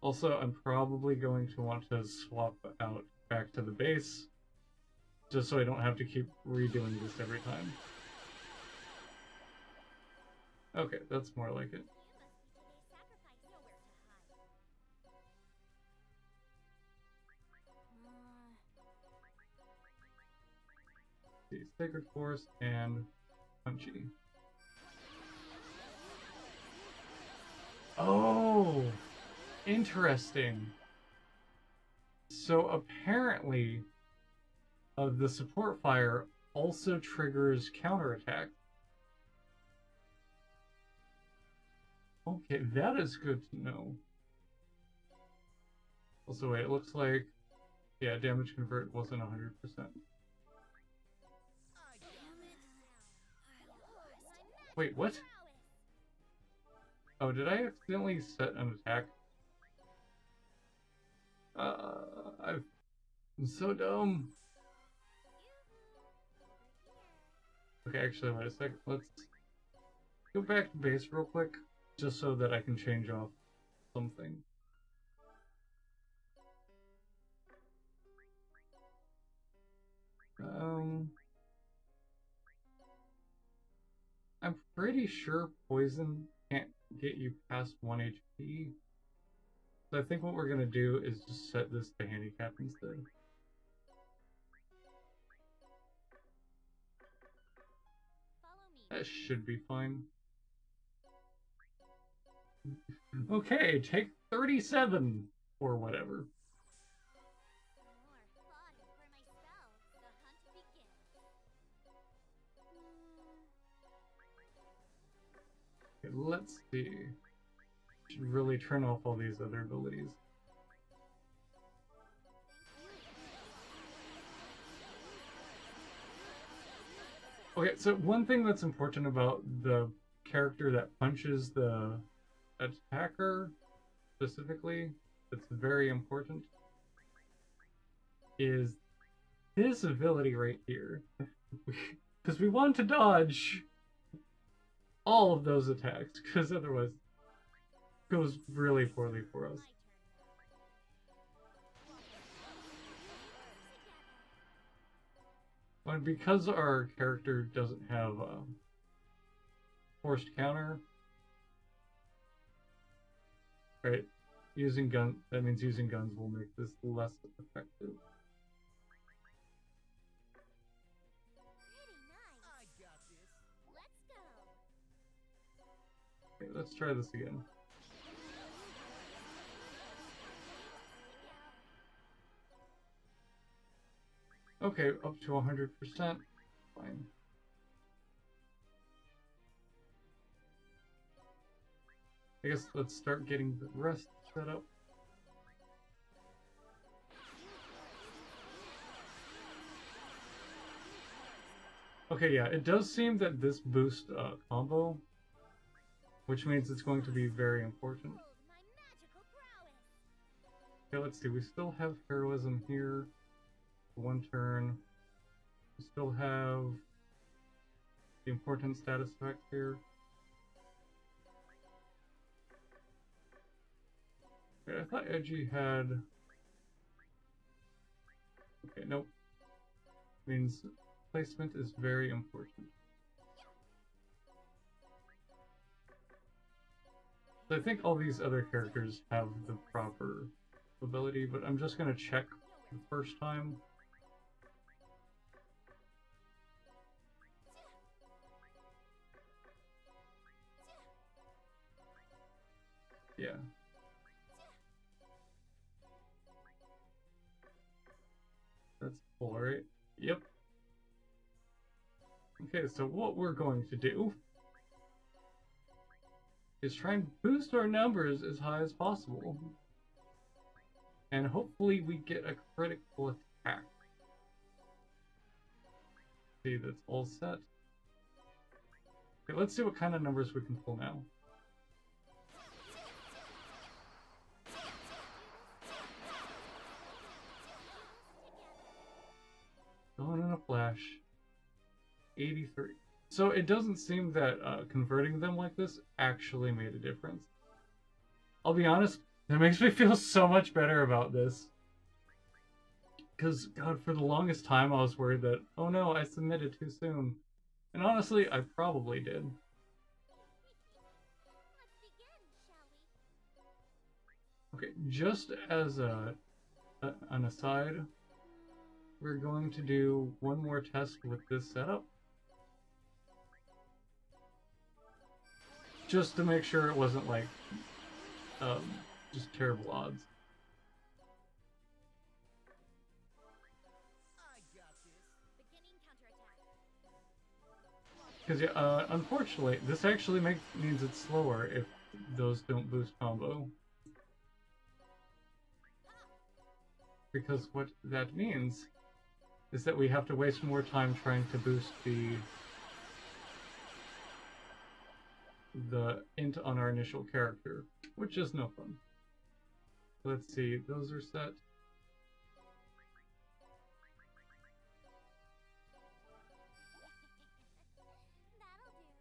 Also, I'm probably going to want to swap out back to the base, just so I don't have to keep redoing this every time. Okay, that's more like it. The Sacred Force and Punchy. Oh, interesting. So apparently, the support fire also triggers counterattack. Okay, that is good to know. Also, wait, it looks like, yeah, damage convert wasn't 100%. Wait, what? Oh, did I accidentally set an attack? I'm so dumb. Okay, actually, wait a sec. Let's go back to base real quick, just so that I can change off something. I'm pretty sure poison can't get you past 1 HP. So I think what we're gonna do is just set this to handicap instead. Follow me. That should be fine. Okay, take 37 or whatever. More fodder for my spell. The hunt begins. Okay, let's see. Should really turn off all these other abilities. Okay, so one thing that's important about the character that punches the attacker specifically, that's very important, is this ability right here. Because we want to dodge all of those attacks, because otherwise it goes really poorly for us. And because our character doesn't have a forced counter, right? Using gun, that means using guns will make this less effective. Pretty nice. I got this. Let's go. Okay, let's try this again. Okay, up to 100%. Fine. I guess let's start getting the rest set up. Okay, yeah, it does seem that this boosts combo, which means it's going to be very important. Hold my magical prowess. Okay, let's see, we still have heroism here. One turn. We still have the important status effect here. Okay, I thought Edgy had... Okay, nope. Means placement is very important. So I think all these other characters have the proper ability, but I'm just gonna check the first time. Yeah. That's full, right? Yep. Okay, so what we're going to do is try and boost our numbers as high as possible. And hopefully we get a critical attack. See, that's all set. Okay, let's see what kind of numbers we can pull now. Going in a flash. 83. So it doesn't seem that converting them like this actually made a difference. I'll be honest, that makes me feel so much better about this. Because, God, for the longest time I was worried that, oh no, I submitted too soon. And honestly, I probably did. Let's begin, shall we? Okay, just as an aside, we're going to do one more test with this setup. Just to make sure it wasn't like, just terrible odds. I got this. Beginning counterattack. Because yeah, unfortunately, this actually means it's slower if those don't boost combo. Because what that means is that we have to waste more time trying to boost the int on our initial character, which is no fun. Let's see, those are set. That'll do.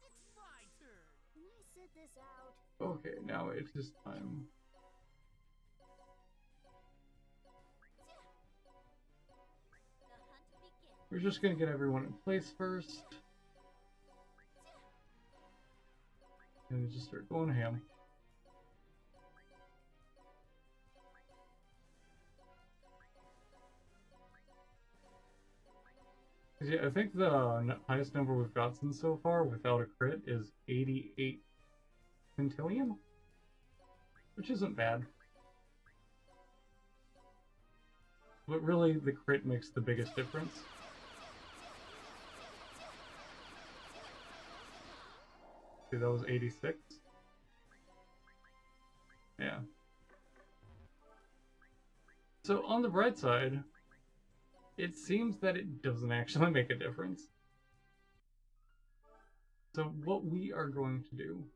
It's my turn. Can I sit this out? Okay, now it is time. The hunt begins. We're just gonna get everyone in place first. And just start going ham. 'Cause, yeah, I think the highest number we've gotten so far without a crit is 88 quintillion, which isn't bad. But really, the crit makes the biggest difference. See, that was 86. Yeah. So on the bright side, it seems that it doesn't actually make a difference. So what we are going to do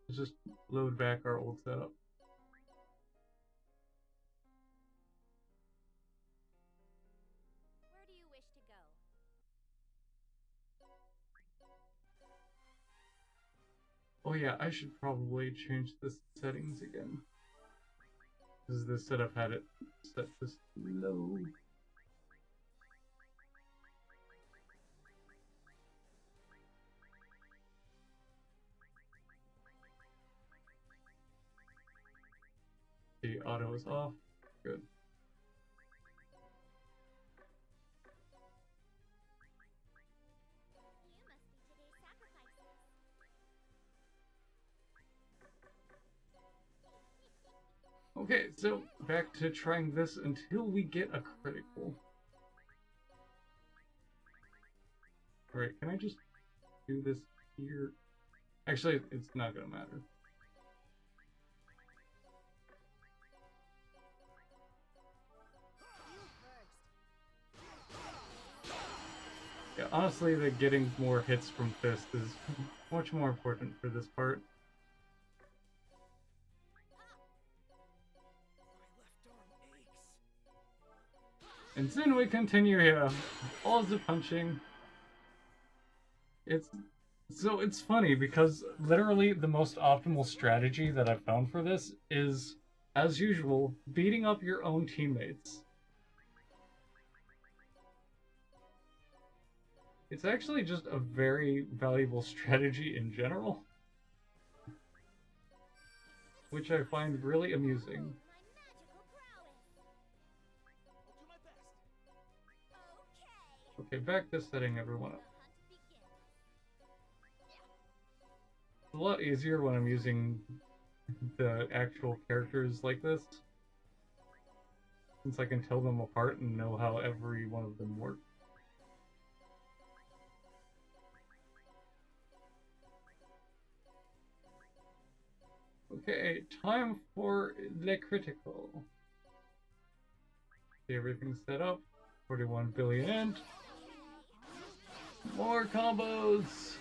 is just load back our old setup. Where do you wish to go? Oh yeah, I should probably change the settings again. Because this setup had it set to slow. The auto is off. Good. You must be today's sacrifices. Okay, so back to trying this until we get a critical. Alright, can I just do this here? Actually, it's not gonna matter. Yeah, honestly, the getting more hits from Fist is much more important for this part. And then we continue here. All the punching. It's funny because literally the most optimal strategy that I've found for this is, as usual, beating up your own teammates. It's actually just a very valuable strategy in general, which I find really amusing. My magical prowess. I'll do my best. Okay. Okay, back to setting everyone up. The hunt begins. It's a lot easier when I'm using the actual characters like this, since I can tell them apart and know how every one of them works. Okay, time for the critical. See, everything's set up. 41 billion in. More combos!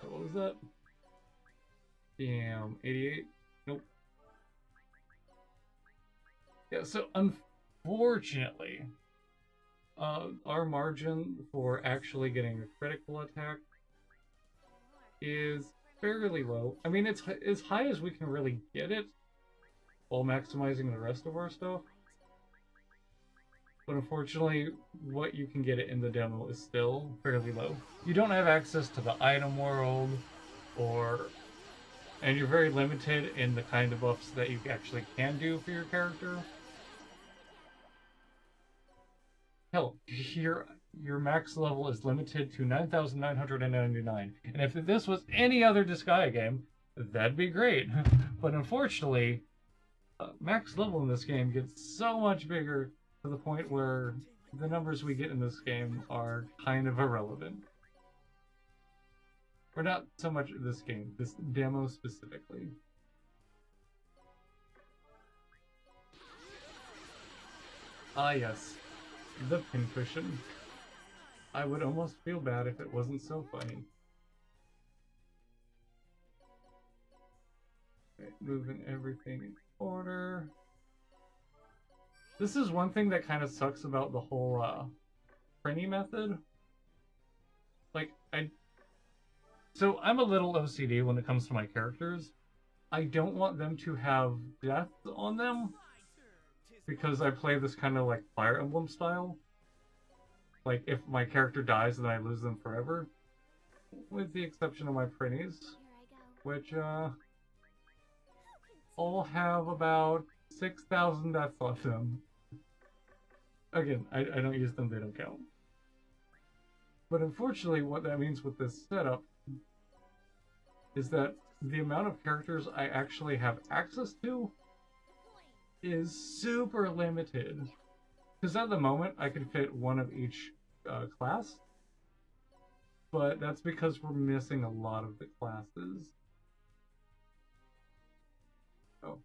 So what was that? Damn, 88? Nope. Yeah, so unfortunately, our margin for actually getting a critical attack is fairly low. I mean, it's as high as we can really get it while maximizing the rest of our stuff. But unfortunately, what you can get it in the demo is still fairly low. You don't have access to the item world, and you're very limited in the kind of buffs that you actually can do for your character. Hell, your max level is limited to 9,999. And if this was any other Disgaea game, that'd be great. But unfortunately, max level in this game gets so much bigger to the point where the numbers we get in this game are kind of irrelevant. Or not so much this game, this demo specifically. Ah yes, the pincushion. I would almost feel bad if it wasn't so funny. Okay, moving everything in order. This is one thing that kind of sucks about the whole printing method. So I'm a little OCD when it comes to my characters. I don't want them to have death on them because I play this kind of like Fire Emblem style. Like if my character dies, then I lose them forever. with the exception of my pretties, Here I go. which all have about 6,000 deaths left them. Again, I don't use them, they don't count. But unfortunately, what that means with this setup is that the amount of characters I actually have access to is super limited. Because at the moment, I can fit one of each class, but that's because we're missing a lot of the classes. Oh.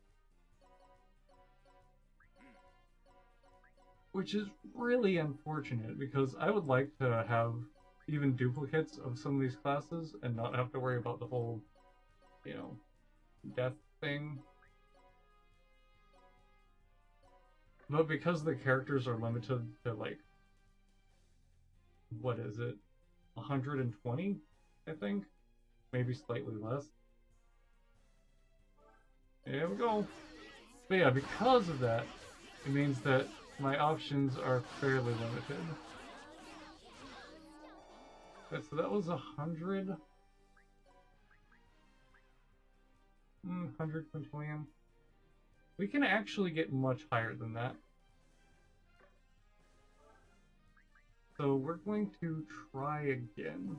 Which is really unfortunate, because I would like to have even duplicates of some of these classes and not have to worry about the whole, you know, death thing. But because the characters are limited to, like, what is it? 120, I think? Maybe slightly less. There we go. But yeah, because of that, it means that my options are fairly limited. Okay, so that was 100. 100 quintillion. We can actually get much higher than that. So we're going to try again.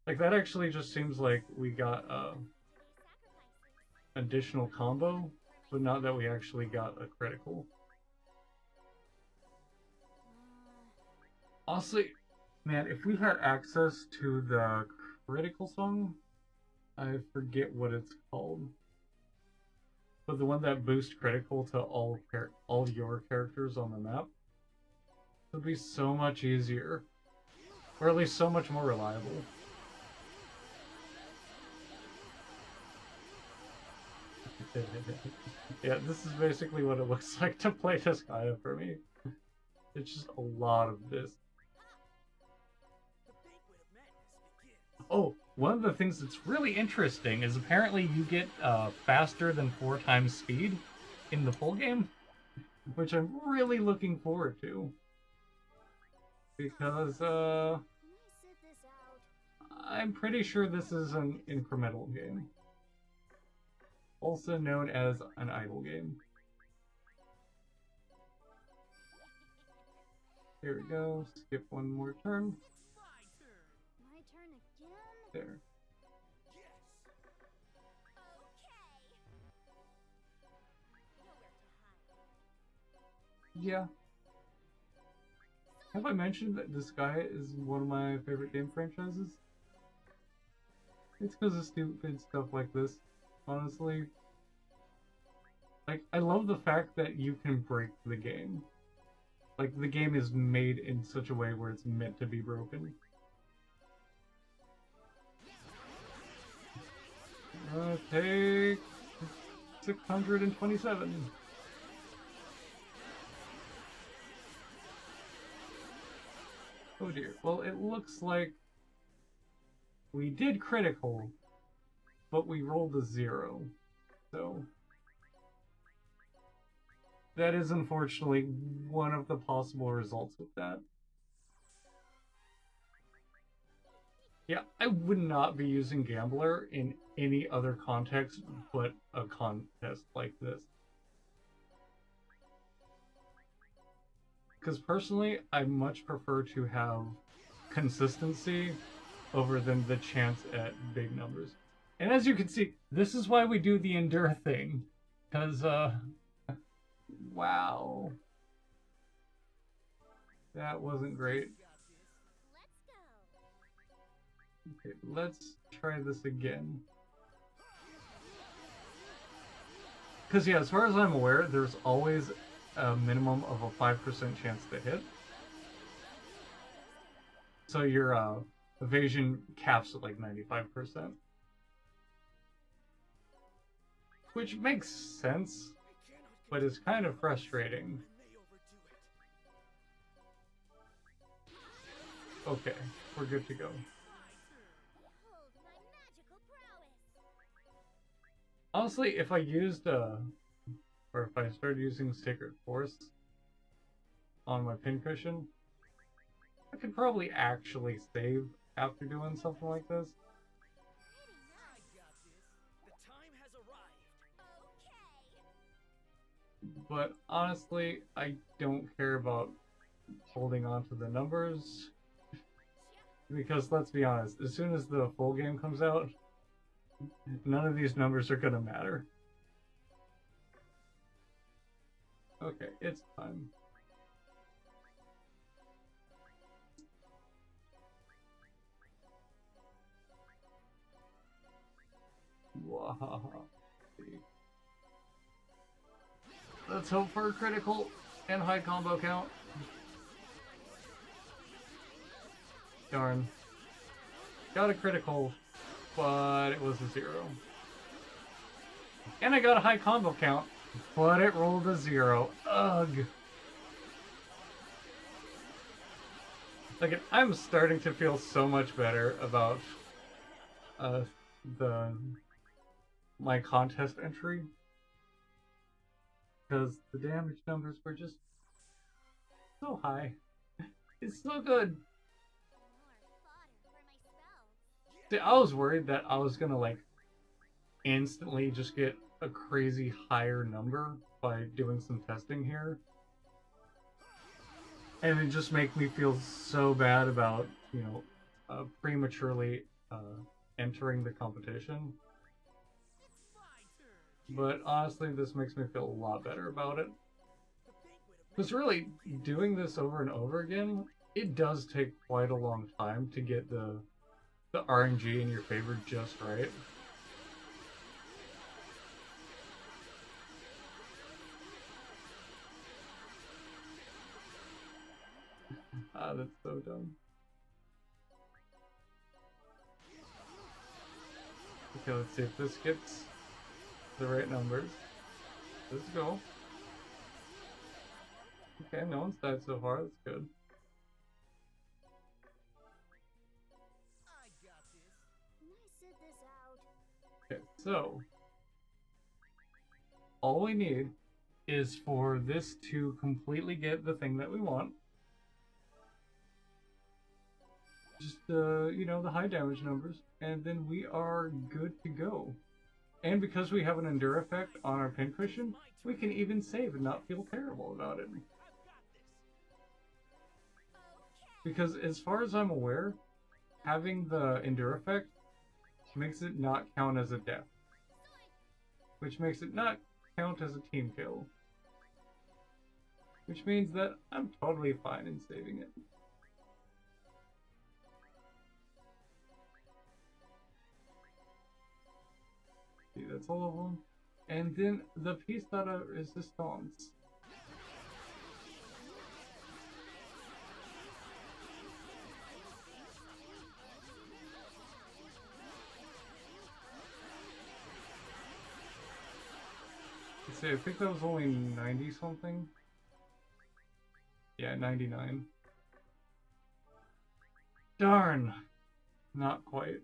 Like, that actually just seems like we got additional combo, but not that we actually got a critical. Honestly, man, if we had access to the critical song, I forget what it's called. But the one that boosts critical to all your characters on the map, it would be so much easier. Or at least so much more reliable. Yeah, this is basically what it looks like to play Disgaea for me. It's just a lot of this. Oh, one of the things that's really interesting is apparently you get faster than 4 times speed in the full game, which I'm really looking forward to. Because, I'm pretty sure this is an incremental game. Also known as an idle game. Here we go, skip one more turn. My turn again? There. Yeah. Have I mentioned that Disgaea is one of my favorite game franchises? It's because of stupid stuff like this, honestly. Like, I love the fact that you can break the game. Like, the game is made in such a way where it's meant to be broken. Take 627. Oh dear. Well, it looks like we did critical, but we rolled a 0. So that is unfortunately one of the possible results with that. Yeah, I would not be using Gambler in any other context but a contest like this. Because personally, I much prefer to have consistency over than the chance at big numbers. And as you can see, this is why we do the endure thing. Because, wow. That wasn't great. Okay, let's try this again. Because, yeah, as far as I'm aware, there's always a minimum of a 5% chance to hit. So your evasion caps at like 95%. Which makes sense, but it's kind of frustrating. Okay, we're good to go. Honestly, if I used, or if I started using Sacred Force on my pincushion, I could probably actually save after doing something like this. I got this. The time has arrived. Okay. But honestly, I don't care about holding on to the numbers. Because let's be honest, as soon as the full game comes out, none of these numbers are gonna matter. Okay, it's time. Wow. Let's hope for a critical and high combo count. Darn. Got a critical, but it was a 0. And I got a high combo count, but it rolled a 0. Ugh. Like, I'm starting to feel so much better about my contest entry. Because the damage numbers were just so high. It's so good. More fodder for my spells. See, I was worried that I was gonna like instantly just get a crazy higher number by doing some testing here. And it just make me feel so bad about, you know, prematurely entering the competition. But honestly, this makes me feel a lot better about it. Because really, doing this over and over again, it does take quite a long time to get the RNG in your favor just right. Ah, that's so dumb. Okay, let's see if this gets the right numbers. Let's go. Okay, no one's died so far, that's good. I got this. Can I sit this out? Okay, so all we need is for this to completely get the thing that we want. Just, you know, the high damage numbers, and then we are good to go. And because we have an endure effect on our pincushion, we can even save and not feel terrible about it. I've got this. Because as far as I'm aware, having the endure effect makes it not count as a death. Which makes it not count as a team kill. Which means that I'm totally fine in saving it. See, that's all of them. And then the piece de resistance. Let's see, I think that was only 90 something. Yeah, 99. Darn! Not quite.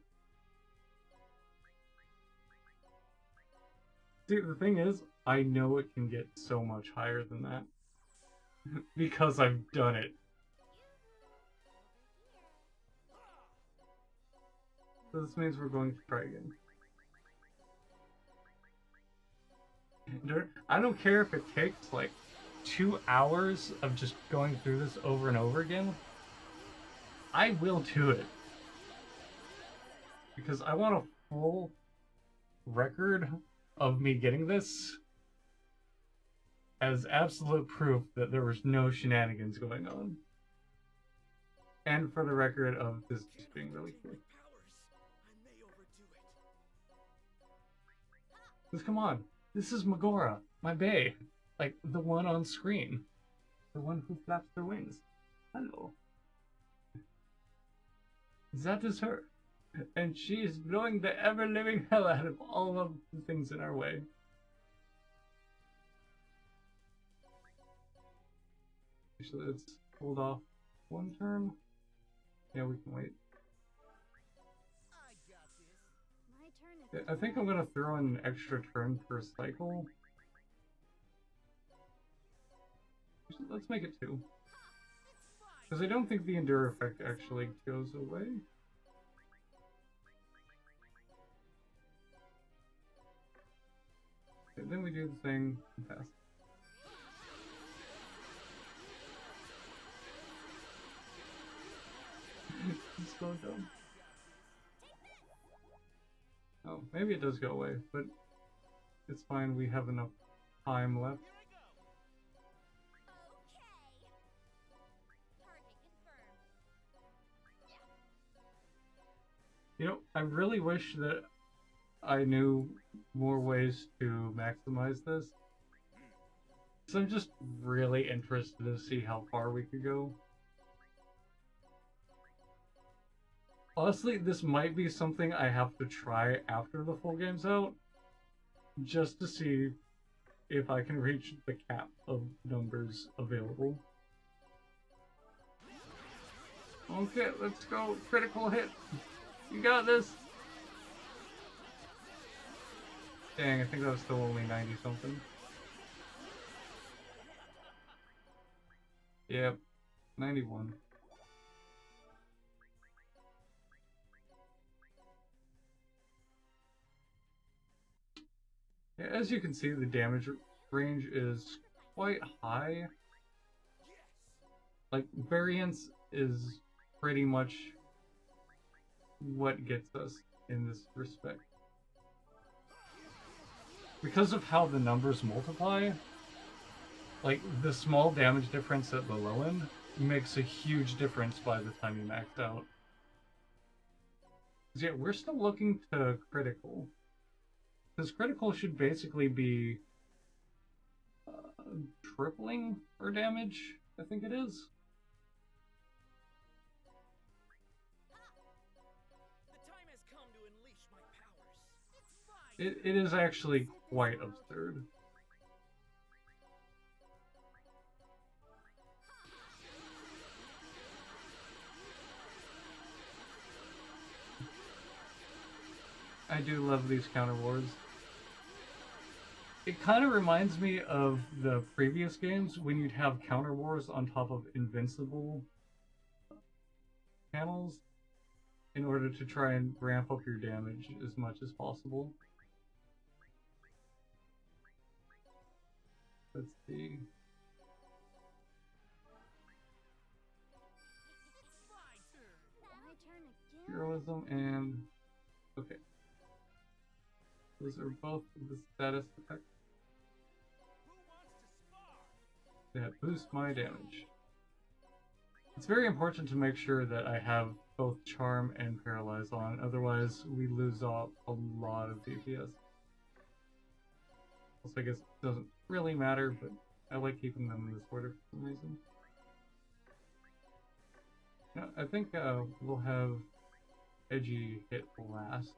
See, the thing is, I know it can get so much higher than that. Because I've done it. So this means we're going to try again. I don't care if it takes like 2 hours of just going through this over and over again. I will do it. Because I want a full record of me getting this as absolute proof that there was no shenanigans going on. And for the record of this just being really cool. Powers. I may overdo it. Just come on. This is Megora, my bae. Like, the one on screen. The one who flaps their wings. Hello. That is her. And she is blowing the ever-living hell out of all of the things in our way. Actually, let's hold off one turn. Yeah, we can wait. I got this. My turn Yeah, if I think I'm gonna throw in an extra turn per cycle. Let's make it 2. It's fine. Because I don't think the Endure effect actually goes away. Okay, then we do the thing and pass. It's so dumb. Oh, maybe it does go away, but it's fine, we have enough time left. You know, I really wish that I knew more ways to maximize this. So I'm just really interested to see how far we could go. Honestly, this might be something I have to try after the full game's out, just to see if I can reach the cap of numbers available. Okay, let's go. Critical hit. You got this. Dang, I think that was still only 90 something. Yep, 91. Yeah, as you can see, the damage range is quite high. Like, variance is pretty much what gets us in this respect. Because of how the numbers multiply, like, the small damage difference at the low end makes a huge difference by the time you max out. Yeah, we're still looking to critical. Because critical should basically be tripling our damage, I think it is. The time has come to unleash my powers. It is actually quite absurd. I do love these counter wars. It kind of reminds me of the previous games when you'd have counter wars on top of invincible panels in order to try and ramp up your damage as much as possible. Let's see. Heroism and... okay. Those are both the status effects that boost my damage. It's very important to make sure that I have both Charm and Paralyze on, otherwise we lose off a lot of DPS. Also, I guess it doesn't really matter, but I like keeping them in this order for some reason. Yeah, I think we'll have Edgy hit last.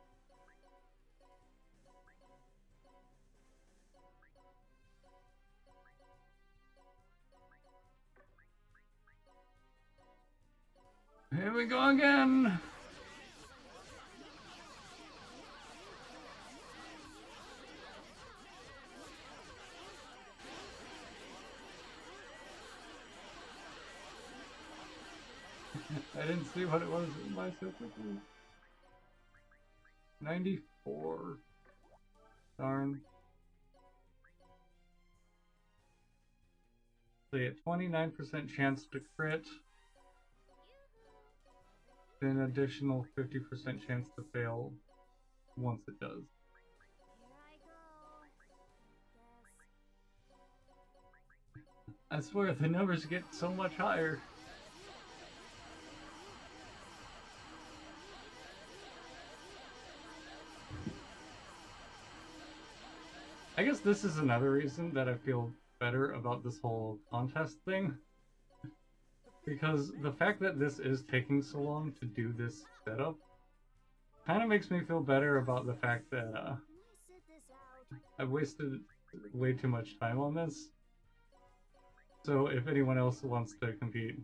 Here we go again! I didn't see what it was in my so quickly. 94. Darn. So yeah, 29% chance to crit. Then an additional 50% chance to fail once it does. I swear, the numbers get so much higher. I guess this is another reason that I feel better about this whole contest thing. Because the fact that this is taking so long to do this setup kind of makes me feel better about the fact that I've wasted way too much time on this. So if anyone else wants to compete,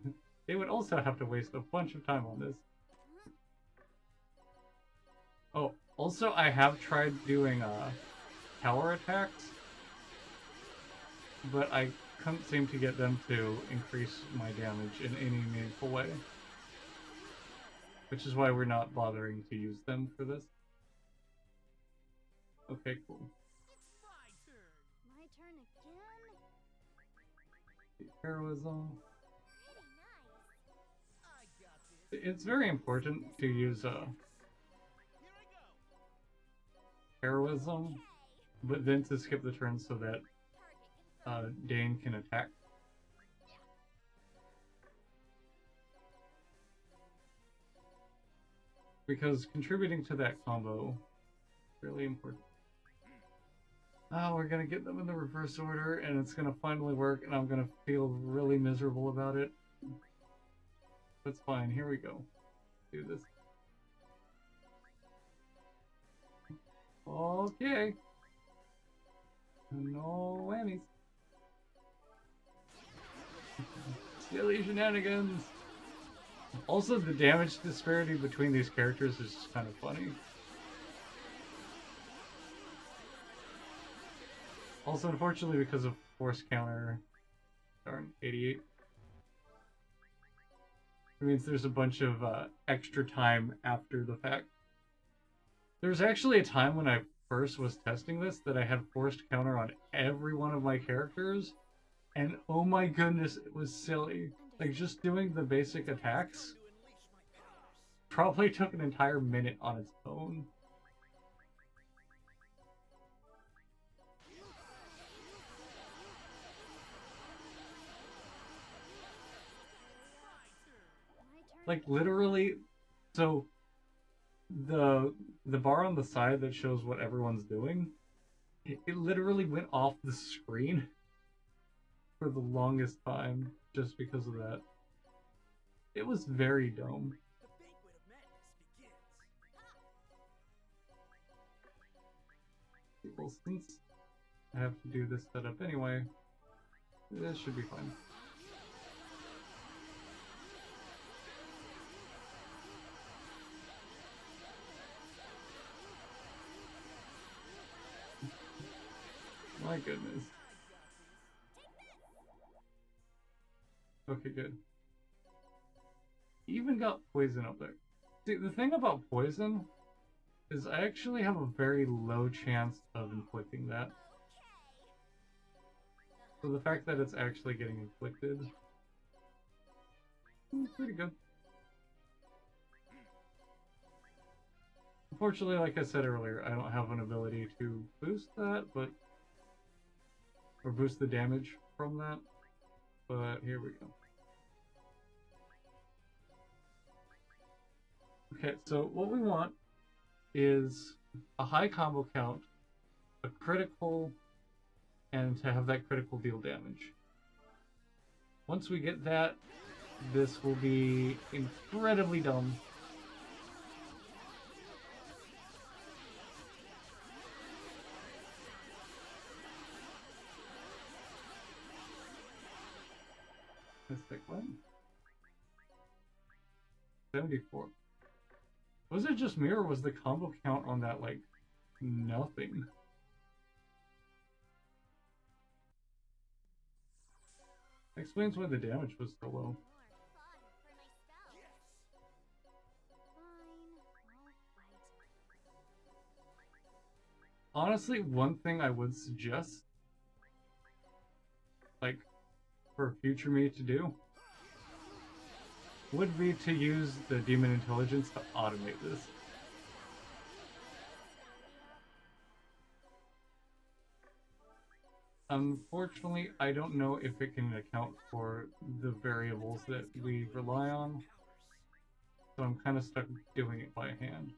they would also have to waste a bunch of time on this. Oh, also I have tried doing tower attacks, but I couldn't seem to get them to increase my damage in any meaningful way. Which is why we're not bothering to use them for this. Okay, cool. It's my turn. My turn again? Heroism. Pretty nice. I got this. It's very important to use Here I go. heroism, but then to skip the turn so that Target confirmed. Dane can attack. Because contributing to that combo is really important. Oh, we're gonna get them in the reverse order, and it's gonna finally work, and I'm gonna feel really miserable about it. That's fine, here we go. Do this. Okay. No whammies. Silly shenanigans. Also, the damage disparity between these characters is just kind of funny. Also, unfortunately, because of force counter, darn, 88. It means there's a bunch of extra time after the fact. There's actually a time when I first was testing this that I had forced counter on every one of my characters, and oh my goodness, it was silly. Like, just doing the basic attacks To unleash my powers. probably took an entire minute on its own. My turn. Like, literally, so the bar on the side that shows what everyone's doing, it literally went off the screen for the longest time just because of that. It was very dumb. The banquet of madness begins. Well, since I have to do this setup anyway, this should be fine. My goodness. Okay, good. Even got poison up there. See, the thing about poison is I actually have a very low chance of inflicting that. So the fact that it's actually getting inflicted, pretty good. Unfortunately, like I said earlier, I don't have an ability to boost that, but... or boost the damage from that. But here we go. Okay, so what we want is a high combo count, a critical, and to have that critical deal damage. Once we get that, this will be incredibly dumb. Mystic one. 74. Was it just me, or was the combo count on that like nothing? Explains why the damage was so low. More fodder for my spell. Yes. Fine, I'll fight. Honestly, one thing I would suggest, like, for future me to do, would be to use the Demon Intelligence to automate this. Unfortunately, I don't know if it can account for the variables that we rely on, so I'm kind of stuck doing it by hand.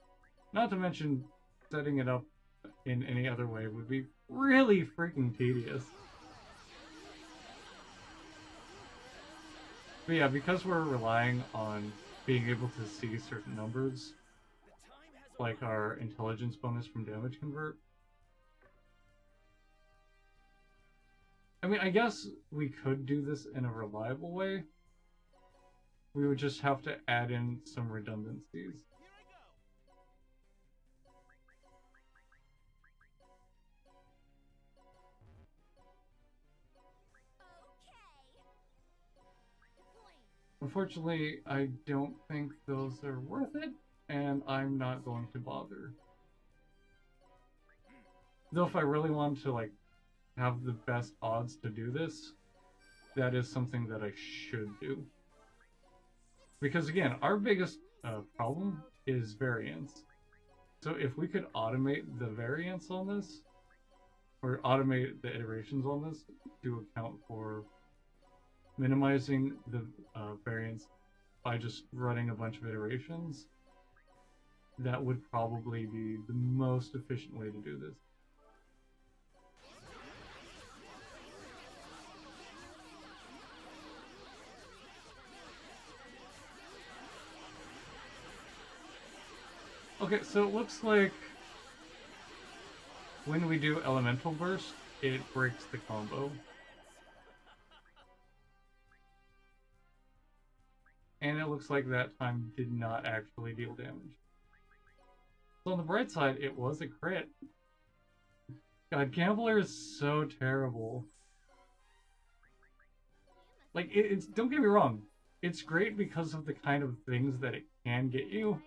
Not to mention, setting it up in any other way would be really freaking tedious. But yeah, because we're relying on being able to see certain numbers, The time has like our intelligence bonus from damage convert. I mean, I guess we could do this in a reliable way. We would just have to add in some redundancies. Here I go. Unfortunately, I don't think those are worth it, and I'm not going to bother. Though if I really want to like have the best odds to do this, that is something that I should do. Because again, our biggest problem is variance. So if we could automate the variance on this, or automate the iterations on this to account for minimizing the variance by just running a bunch of iterations, that would probably be the most efficient way to do this. Okay, so it looks like when we do Elemental Burst, it breaks the combo. And it looks like that time did not actually deal damage. So on the bright side, it was a crit. God, Gambler is so terrible. Like, it's don't get me wrong, it's great because of the kind of things that it can get you,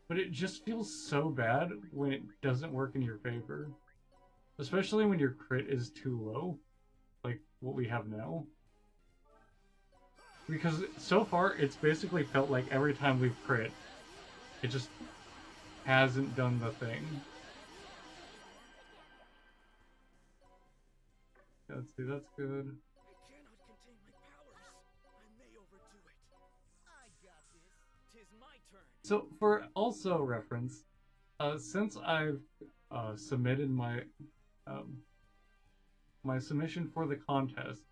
but it just feels so bad when it doesn't work in your favor. Especially when your crit is too low, like what we have now. Because so far, it's basically felt like every time we've crit, it just hasn't done the thing. Let's see, that's good. I cannot contain my powers. I may overdo it. I got this. 'Tis my turn. So, for also reference, since I've submitted my my submission for the contest,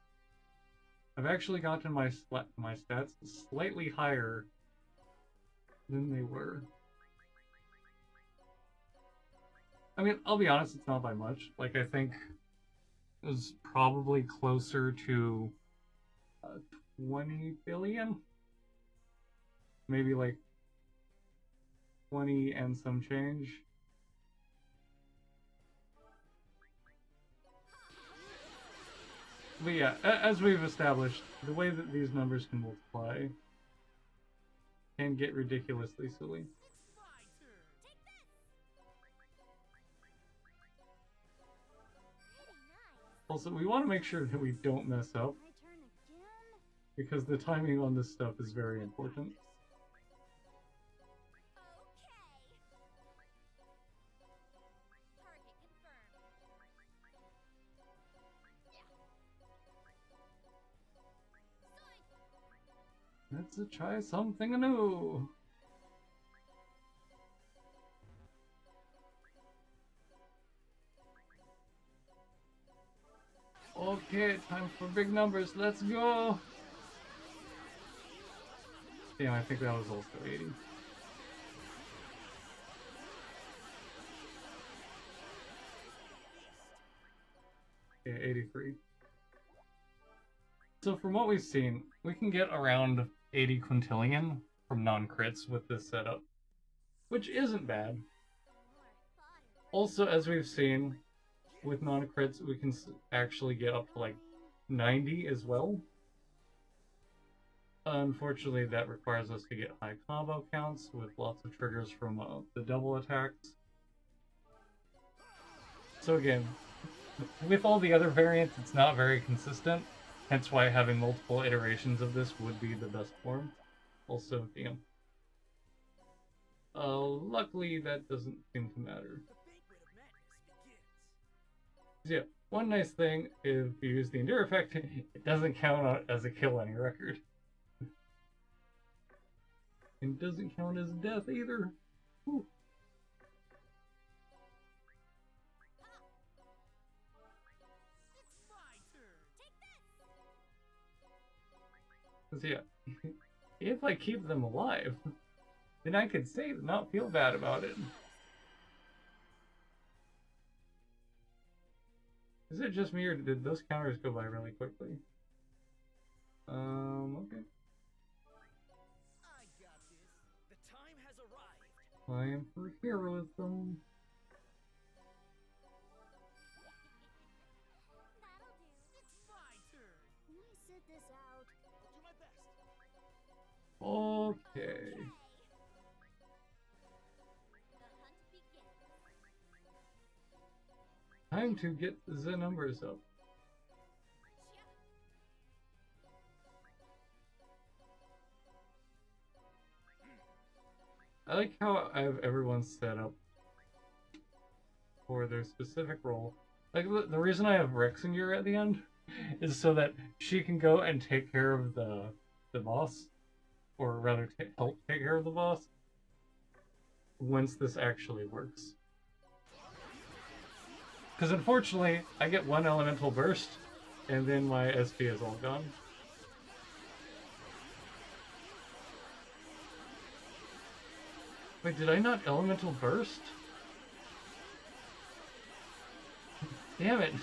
I've actually gotten my stats slightly higher than they were. I mean, I'll be honest, it's not by much. Like, I think it was probably closer to 20 billion? Maybe like 20 and some change. But yeah, as we've established, the way that these numbers can multiply can get ridiculously silly. Also, we want to make sure that we don't mess up, My turn again? because the timing on this stuff is very important. Target confirmed. Let's try something new. Okay, time for big numbers. Let's go. Damn, I think that was also 80. Yeah, 83. So from what we've seen, we can get around 80 quintillion from non-crits with this setup, which isn't bad. Also, as we've seen, with non-crits, we can actually get up to like 90 as well. Unfortunately, that requires us to get high combo counts with lots of triggers from the double attacks. So again, with all the other variants, it's not very consistent, hence why having multiple iterations of this would be the best form. Also, damn. Luckily, that doesn't seem to matter. Yeah, one nice thing, if you use the Endure effect, it doesn't count as a kill on your record. And doesn't count as death either. Whew. So yeah, if I keep them alive, then I could save and not feel bad about it. Is it just me, or did those counters go by really quickly? Okay. I got this. The time has arrived. Time for heroism. That'll do. It's my turn. Can I sit this out? I'll do my best. Okay. Time to get the numbers up. I like how I have everyone set up for their specific role. Like, the reason I have Rexinger at the end is so that she can go and take care of the boss, or rather help take care of the boss, once this actually works. Because unfortunately, I get one elemental burst, and then my SP is all gone. Wait, did I not elemental burst? Damn it.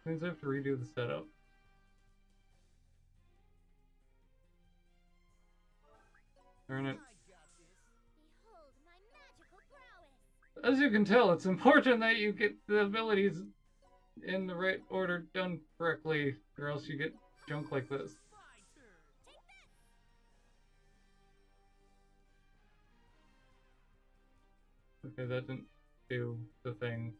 Means I have to redo the setup. Darn it. Behold my magical prowess. As you can tell, it's important that you get the abilities in the right order done correctly, or else you get junk like this. Okay, that didn't do the thing.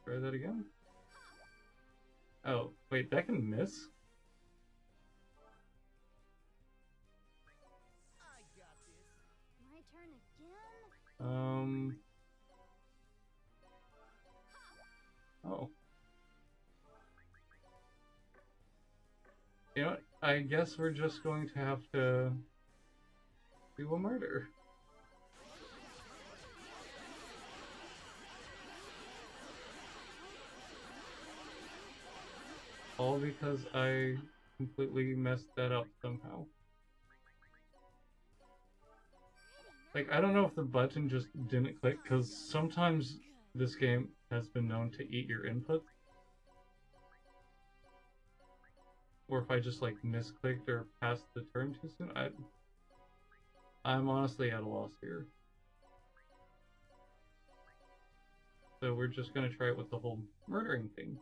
Try that again? Oh, wait, that can miss? I got this. My turn again? Oh. You know what? I guess we're just going to have to do a murder. All because I completely messed that up somehow. Like, I don't know if the button just didn't click, because sometimes this game has been known to eat your input. Or if I just, like, misclicked or passed the turn too soon. I'm honestly at a loss here. So we're just gonna try it with the whole murdering thing.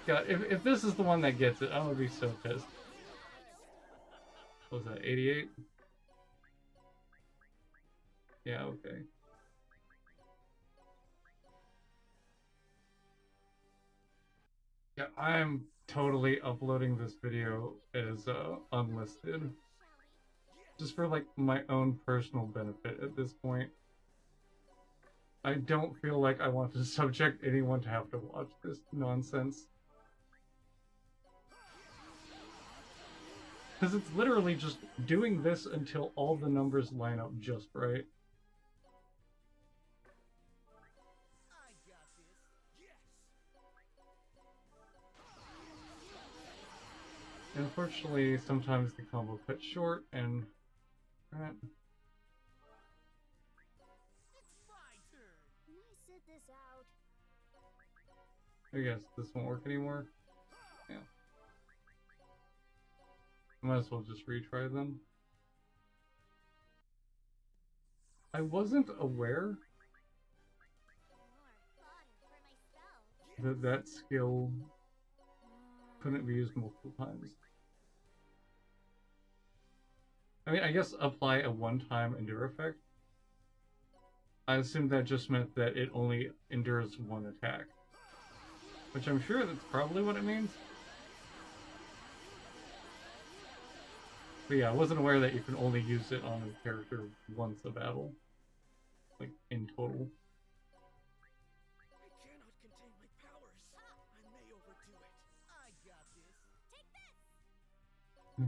God, if this is the one that gets it, I'm gonna be so pissed. What was that, 88? Yeah, okay. Yeah, I'm totally uploading this video as unlisted. Just for like my own personal benefit at this point. I don't feel like I want to subject anyone to have to watch this nonsense. Because it's literally just doing this until all the numbers line up just right. I got this. Yes. Unfortunately, sometimes the combo cuts short and... Right. It's my turn. Can I sit this out? I guess this won't work anymore. Yeah. Might as well just retry them. I wasn't aware that that skill couldn't be used multiple times. I mean, I guess apply a one-time endure effect. I assumed that just meant that it only endures one attack. Which I'm sure that's probably what it means. But yeah, I wasn't aware that you can only use it on a character once a battle. Like, in total. I cannot contain my powers. I may overdo it. I got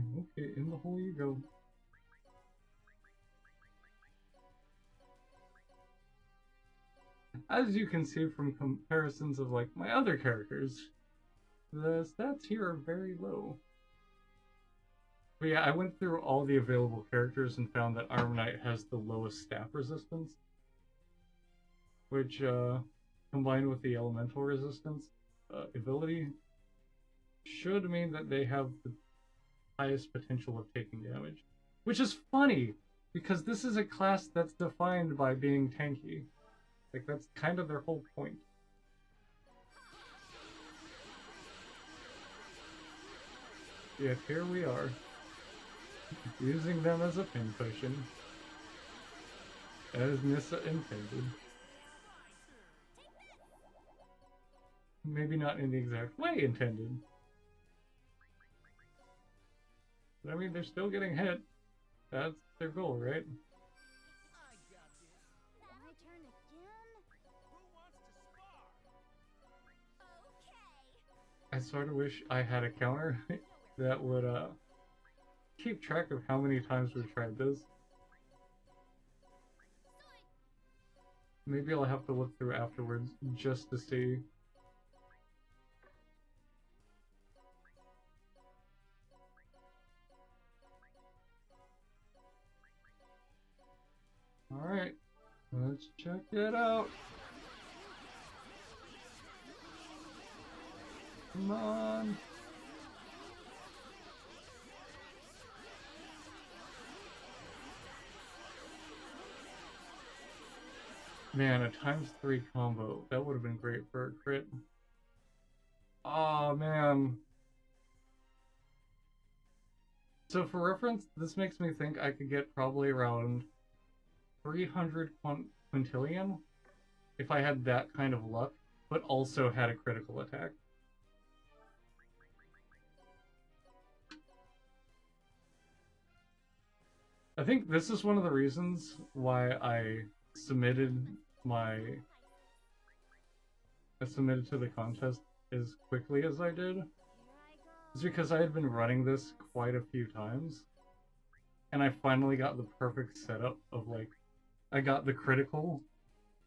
this. Okay, in the hole you go. As you can see from comparisons of like my other characters, the stats here are very low. But yeah, I went through all the available characters and found that Armor Knight has the lowest staff resistance, which combined with the elemental resistance ability should mean that they have the highest potential of taking damage. Which is funny, Because this is a class that's defined by being tanky. Like, that's kind of their whole point. Yet here we are, using them as a pincushion, as Nissa intended. Maybe not in the exact way intended. But I mean, they're still getting hit. That's their goal, right? I got this. My turn again? Who wants to spar? Okay. I sort of wish I had a counter that would keep track of how many times we've tried this. Maybe I'll have to look through afterwards just to see. Alright, let's check it out. Come on. Man, a ×3 combo. That would have been great for a crit. Oh man. So for reference, this makes me think I could get probably around 300 quintillion if I had that kind of luck, but also had a critical attack. I think this is one of the reasons why I submitted to the contest as quickly as I did. It's because I had been running this quite a few times, and I finally got the perfect setup of, like, I got the critical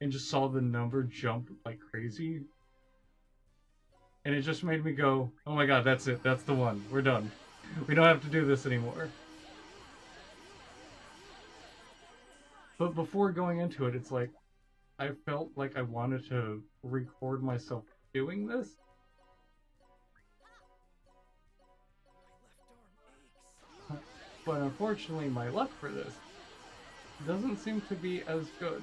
and just saw the number jump like crazy, and it just made me go, oh my god, that's it, that's the one, we're done, we don't have to do this anymore. But before going into it, it's like, I felt like I wanted to record myself doing this. My left arm aches. But unfortunately, my luck for this doesn't seem to be as good.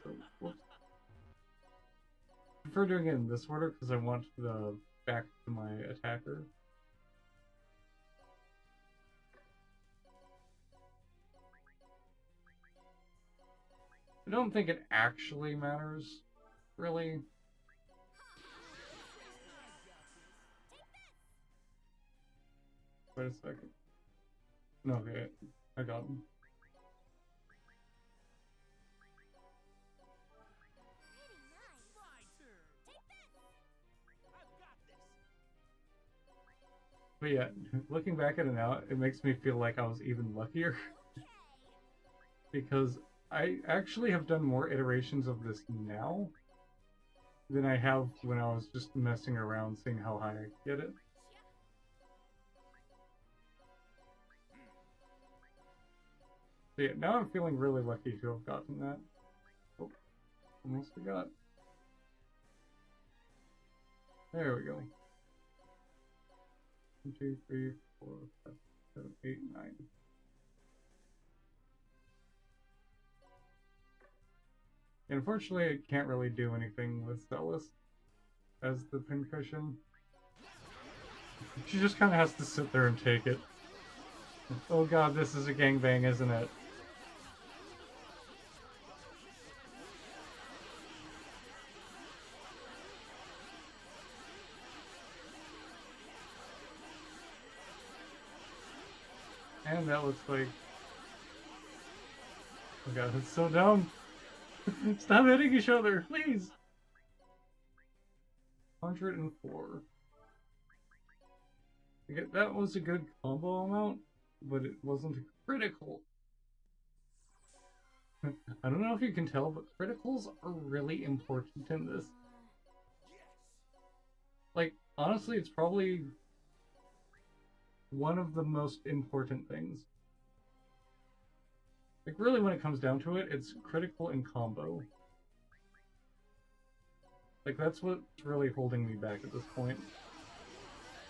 So, whoops. I prefer doing it in this order because I want the back to my attacker. I don't think it actually matters, really. Wait a second. No, okay, I got him. My turn. I've got this. But yeah, looking back at it now, it makes me feel like I was even luckier. Because I actually have done more iterations of this now than I have when I was just messing around seeing how high I could get it. So yeah, now I'm feeling really lucky to have gotten that. Oh, almost forgot. There we go. 1, 2, 3, 4, 5, 7, 8, 9. Unfortunately, I can't really do anything with Celis as the pincushion. She just kind of has to sit there and take it. Oh god, this is a gangbang, isn't it? And that looks like... Oh god, it's so dumb! Stop hitting each other, please! 104. Okay, that was a good combo amount, but it wasn't a critical. I don't know if you can tell, but criticals are really important in this. Like, honestly, it's probably one of the most important things. Like, really, when it comes down to it, it's critical and combo. Like, that's what's really holding me back at this point.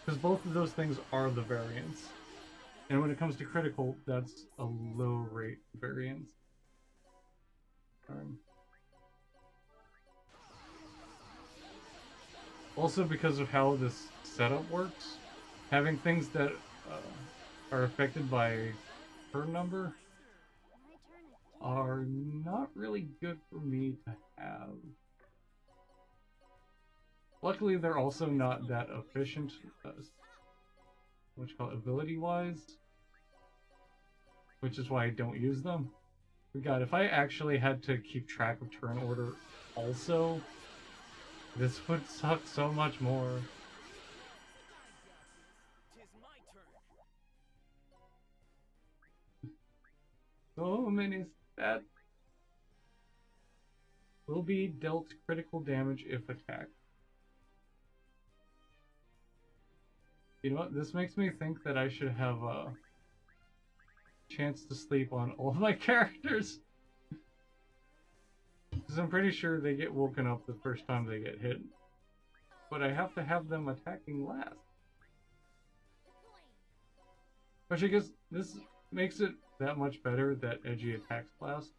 Because both of those things are the variants. And when it comes to critical, that's a low rate variance. Also, because of how this setup works, having things that are affected by turn number My turn again. are not really good for me to have. Luckily, they're also not that efficient, what you call it, ability-wise, which is why I don't use them. But God, if I actually had to keep track of turn order also, this would suck so much more. Tis my turn. So many stats will be dealt critical damage if attacked. You know what? This makes me think that I should have a chance to sleep on all of my characters. Because I'm pretty sure they get woken up the first time they get hit. But I have to have them attacking last. Which I guess this makes it that much better that Edgy attacks last.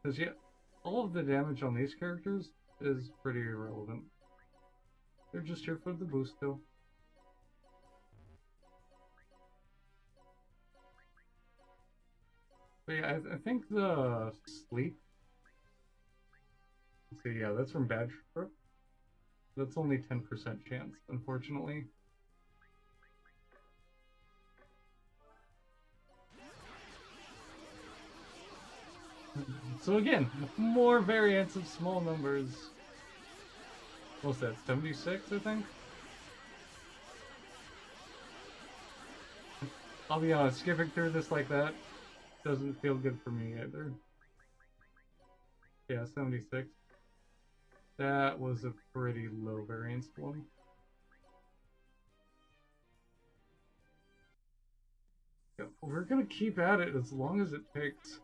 Because yeah, all of the damage on these characters is pretty irrelevant. They're just here for the boost though. But yeah, I think the sleep. So yeah, that's from Bad Trip. That's only 10% chance, unfortunately. So again, more variants of small numbers. What's that, 76, I think? I'll be honest, skipping through this like that doesn't feel good for me either. Yeah, 76. That was a pretty low variance one. Yeah, we're gonna keep at it as long as it takes.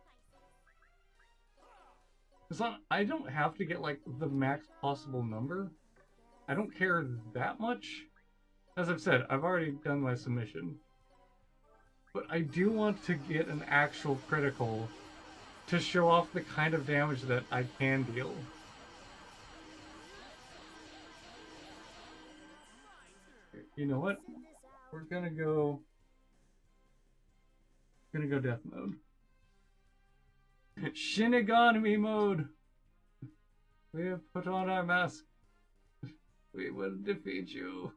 I don't have to get like the max possible number. I don't care that much. As I've said, I've already done my submission. But I do want to get an actual critical to show off the kind of damage that I can deal. You know what? We're gonna go death mode. Shinigami mode! We have put on our mask. We will defeat you.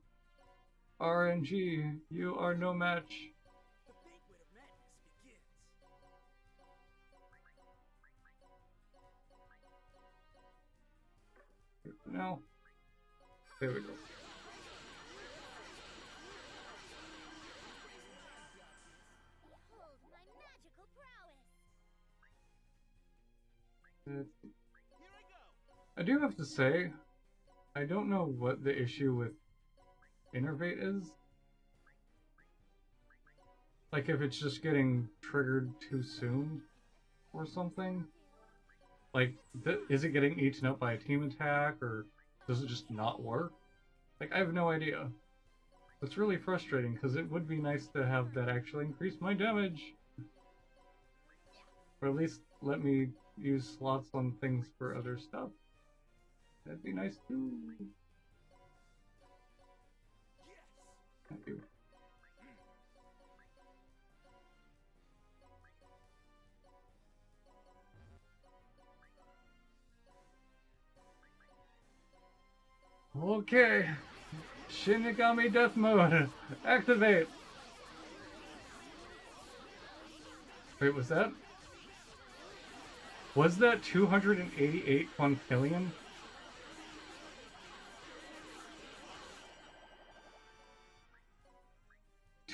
RNG, you are no match. The banquet of madness begins. Now, there we go. Behold my magical prowess. Here I go. I do have to say, I don't know what the issue with Innervate is. Like if it's just getting triggered too soon or something. Like, is it getting eaten up by a team attack or does it just not work? Like, I have no idea. It's really frustrating because it would be nice to have that actually increase my damage. Or at least let me use slots on things for other stuff. That'd be nice too. Yes. Thank you. Okay. Shinigami Death Mode. Activate. Wait, was that 288 quintillion?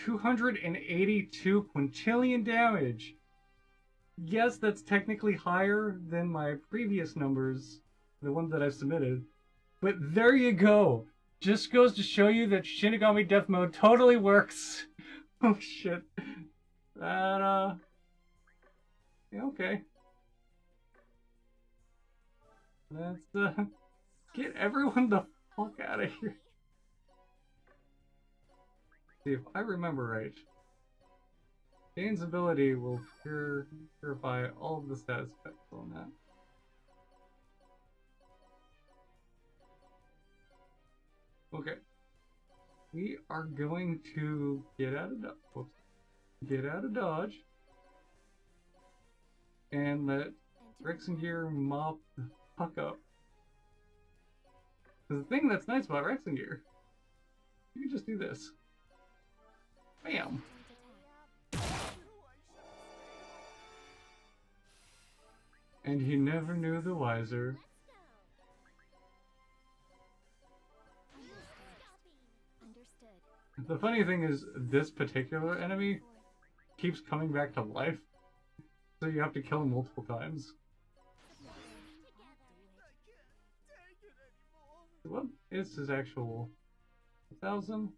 $282 quintillion damage. Yes, that's technically higher than my previous numbers, the ones that I've submitted. But there you go. Just goes to show you that Shinigami Death Mode totally works. Oh shit. That Yeah, okay. Let's get everyone the fuck out of here. See, if I remember right, Dane's ability will purify all of the status effects on that. Okay. We are going to get out of dodge and let Rexengear mop the fuck up. Because the thing that's nice about Rexengear, you can just do this. Bam! And he never knew the wiser. Understood. The funny thing is, this particular enemy keeps coming back to life, so you have to kill him multiple times. What is his actual 1,000?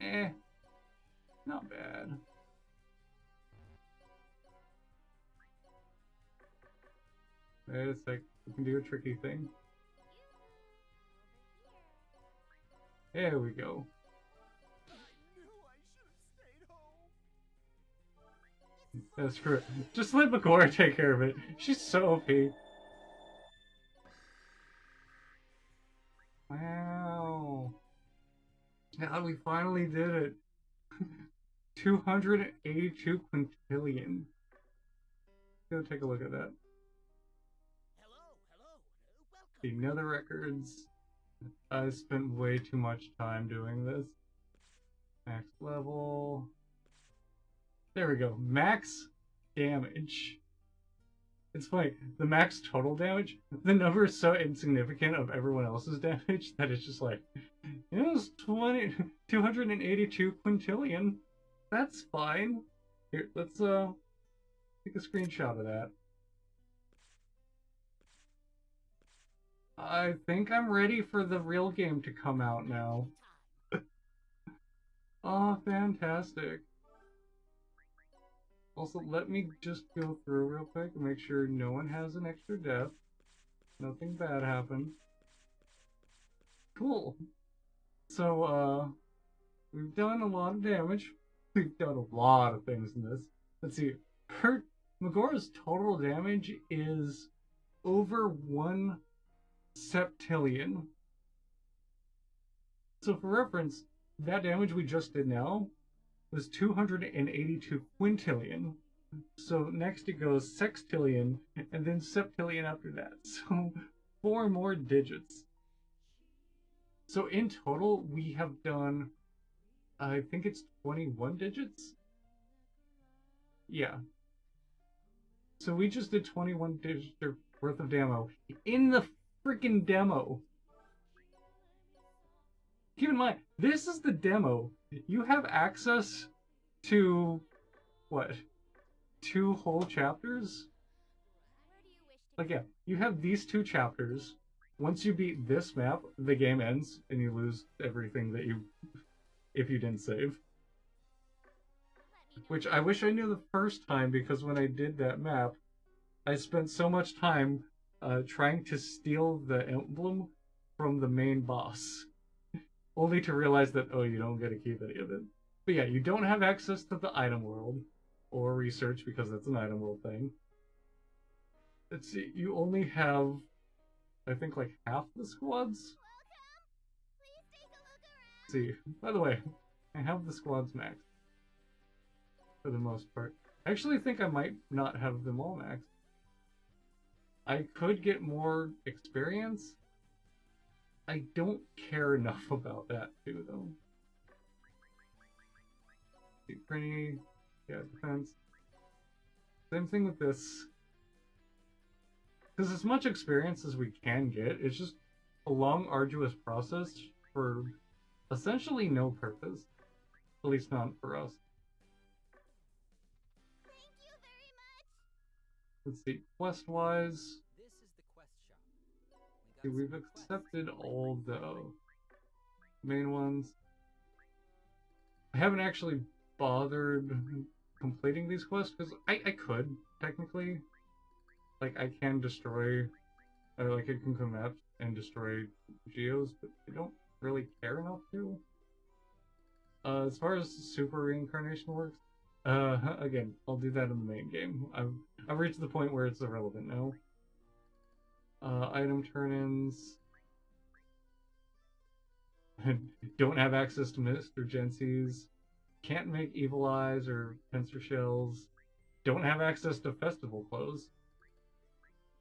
Eh, not bad. Wait a sec, we can do a tricky thing. There we go. Yeah, screw it. Just let Magora take care of it. She's so OP. Wow. Now we finally did it. 282 quintillion. Go take a look at that. The nether records. I spent way too much time doing this. Max level. There we go. Max damage. It's funny. The max total damage, the number is so insignificant of everyone else's damage that it's just like, it was 282 quintillion. That's fine. Here, let's take a screenshot of that. I think I'm ready for the real game to come out now. Oh, fantastic. Also, let me just go through real quick and make sure no one has an extra death. Nothing bad happened. Cool. So, we've done a lot of damage. We've done a lot of things in this. Let's see. Magora's total damage is over 1 septillion. So for reference, that damage we just did now was 282 quintillion. So next it goes sextillion, and then septillion after that. So 4 more digits. So in total, we have done, I think it's 21 digits? Yeah. So we just did 21 digits worth of demo in the freaking demo. Keep in mind, this is the demo. You have access to, what, 2 whole chapters? Like, yeah, you have these 2 chapters. Once you beat this map, the game ends, and you lose everything that you, if you didn't save. Which I wish I knew the first time, because when I did that map, I spent so much time trying to steal the emblem from the main boss. Only to realize that, oh, you don't get to keep any of it. But yeah, you don't have access to the item world, or research, because that's an item world thing. Let's see, you only have, I think, like half the squads? Let's see, by the way, I have the squads maxed. For the most part. I actually think I might not have them all maxed. I could get more experience. I don't care enough about that too, though. Pretty, yeah, defense. Same thing with this. Because as much experience as we can get, it's just a long, arduous process for essentially no purpose. At least not for us. Thank you very much. Let's see, quest-wise. This is the quest shop. See, we've accepted all the main ones. I haven't actually bothered completing these quests because I could. technically. Like, I can destroy, like, I can come out and destroy geos, but I don't really care enough to. As far as super reincarnation works, again, I'll do that in the main game. I've reached the point where it's irrelevant now. Item turn-ins. Don't have access to Mr. Gensies. Can't make evil eyes or pincer shells. Don't have access to festival clothes.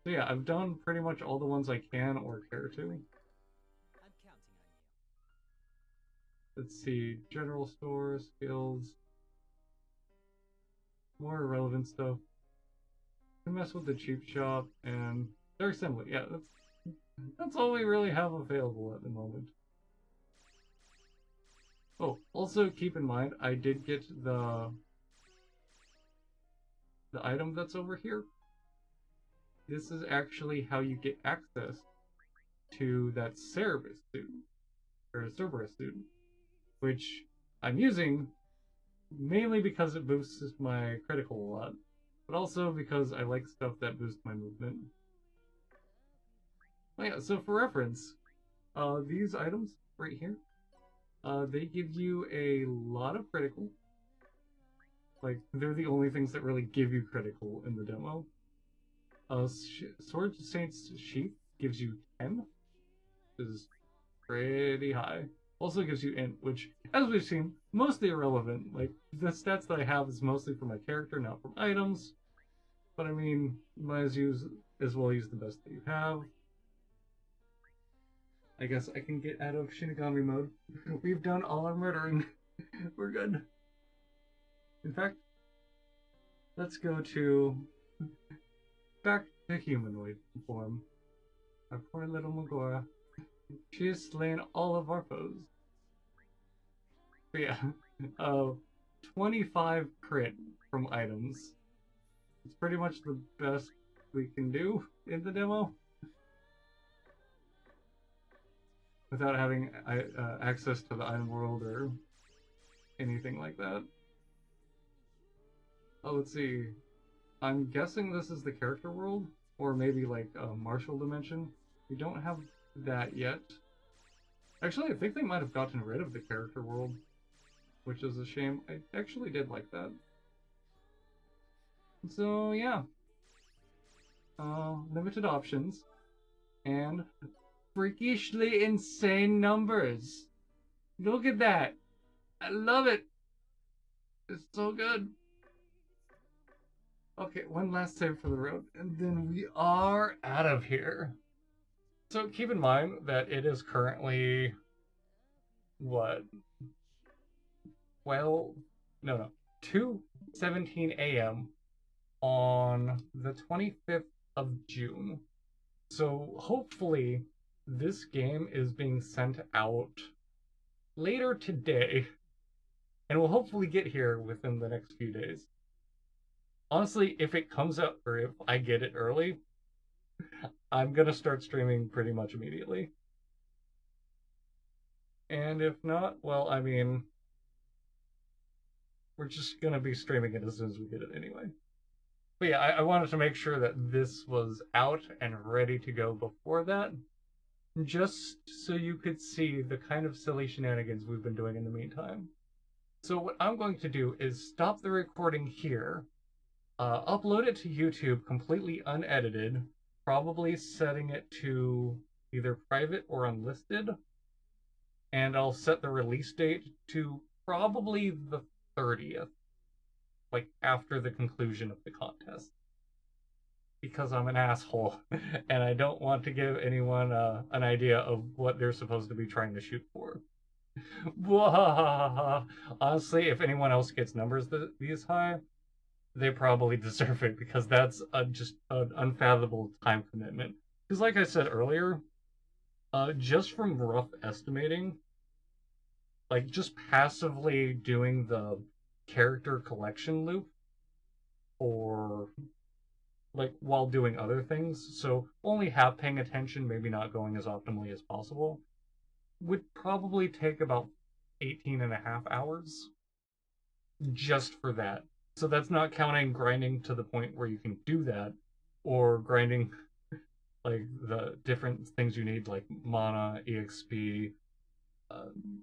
So yeah, I've done pretty much all the ones I can or care to. I'm counting on you. Let's see, general store, skills, more irrelevant stuff. Can mess with the cheap shop and their assembly. Yeah, that's all we really have available at the moment. Oh, also keep in mind, I did get the item that's over here. This is actually how you get access to that Cerberus suit, or Cerberus suit, which I'm using mainly because it boosts my critical a lot, but also because I like stuff that boosts my movement. Oh yeah, so for reference, these items right here, they give you a lot of critical. Like, they're the only things that really give you critical in the demo. Sword Saint's Sheath gives you 10, which is pretty high. Also gives you Int, which, as we've seen, mostly irrelevant. Like, the stats that I have is mostly for my character, not from items. But I mean, might as well use the best that you have. I guess I can get out of Shinigami mode. We've done all our murdering. We're good. In fact, let's go to back to humanoid form. Our poor little Megora. She has slain all of our foes. But yeah, 25 crit from items. It's pretty much the best we can do in the demo. Without having access to the item world or anything like that. Oh, let's see. I'm guessing this is the character world, or maybe like a martial dimension. We don't have that yet. Actually, I think they might have gotten rid of the character world, which is a shame. I actually did like that. So yeah, limited options and freakishly insane numbers. Look at that! I love it. It's so good. Okay, one last save for the road, and then we are out of here. So keep in mind that it is currently, what? Well, no, 2:17 a.m. on the 25th of June. So hopefully this game is being sent out later today, and will hopefully get here within the next few days. Honestly, if it comes out, or if I get it early, I'm gonna start streaming pretty much immediately. And if not, well, I mean, we're just gonna be streaming it as soon as we get it anyway. But yeah, I wanted to make sure that this was out and ready to go before that, just so you could see the kind of silly shenanigans we've been doing in the meantime. So what I'm going to do is stop the recording here, upload it to YouTube completely unedited, probably setting it to either private or unlisted, and I'll set the release date to probably the 30th, like after the conclusion of the contest. Because I'm an asshole, and I don't want to give anyone an idea of what they're supposed to be trying to shoot for. Honestly, if anyone else gets numbers these high, they probably deserve it, because that's just an unfathomable time commitment. Because like I said earlier, just from rough estimating, like just passively doing the character collection loop, or like while doing other things, so only half paying attention, maybe not going as optimally as possible, would probably take about 18 and a half hours just for that. So that's not counting grinding to the point where you can do that, or grinding like the different things you need, like mana, EXP,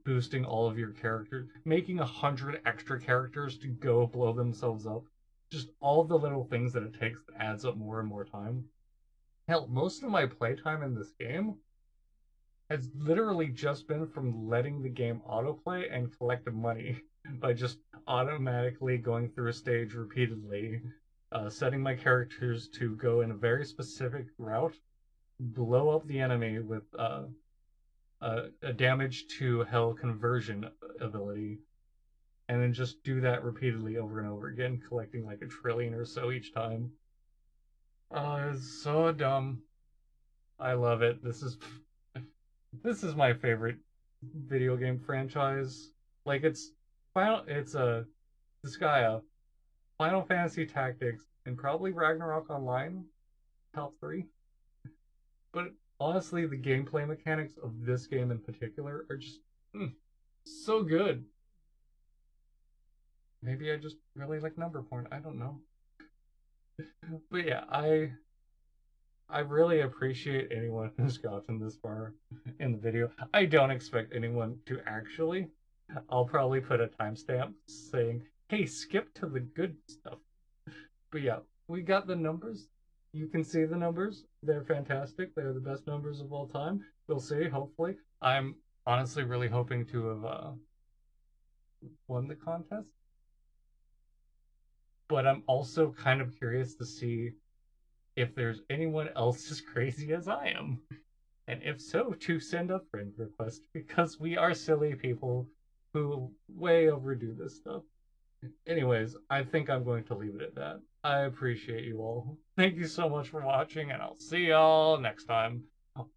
boosting all of your characters, making 100 extra characters to go blow themselves up. Just all the little things that it takes that adds up more and more time. Hell, most of my playtime in this game has literally just been from letting the game autoplay and collect money by just automatically going through a stage repeatedly, setting my characters to go in a very specific route, blow up the enemy with a damage to hell conversion ability, and then just do that repeatedly over and over again, collecting like a trillion or so each time. Oh, it's so dumb. I love it. This is my favorite video game franchise. Like it's a Disgaea, Final Fantasy Tactics, and probably Ragnarok Online, top three. But honestly, the gameplay mechanics of this game in particular are just so good. Maybe I just really like number porn. I don't know. But yeah, I really appreciate anyone who's gotten this far in the video. I don't expect anyone to actually. I'll probably put a timestamp saying, hey, skip to the good stuff. But yeah, we got the numbers. You can see the numbers. They're fantastic. They're the best numbers of all time. We'll see, hopefully. I'm honestly really hoping to have won the contest. But I'm also kind of curious to see if there's anyone else as crazy as I am. And if so, to send a friend request, because we are silly people who way overdo this stuff. Anyways, I think I'm going to leave it at that. I appreciate you all. Thank you so much for watching, and I'll see y'all next time.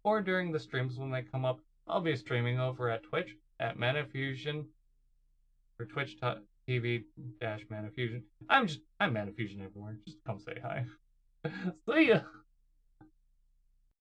Or during the streams when they come up. I'll be streaming over at Twitch at Manifusion, or twitch.tv/Manifusion. I'm Manifusion everywhere. Just come say hi. See ya!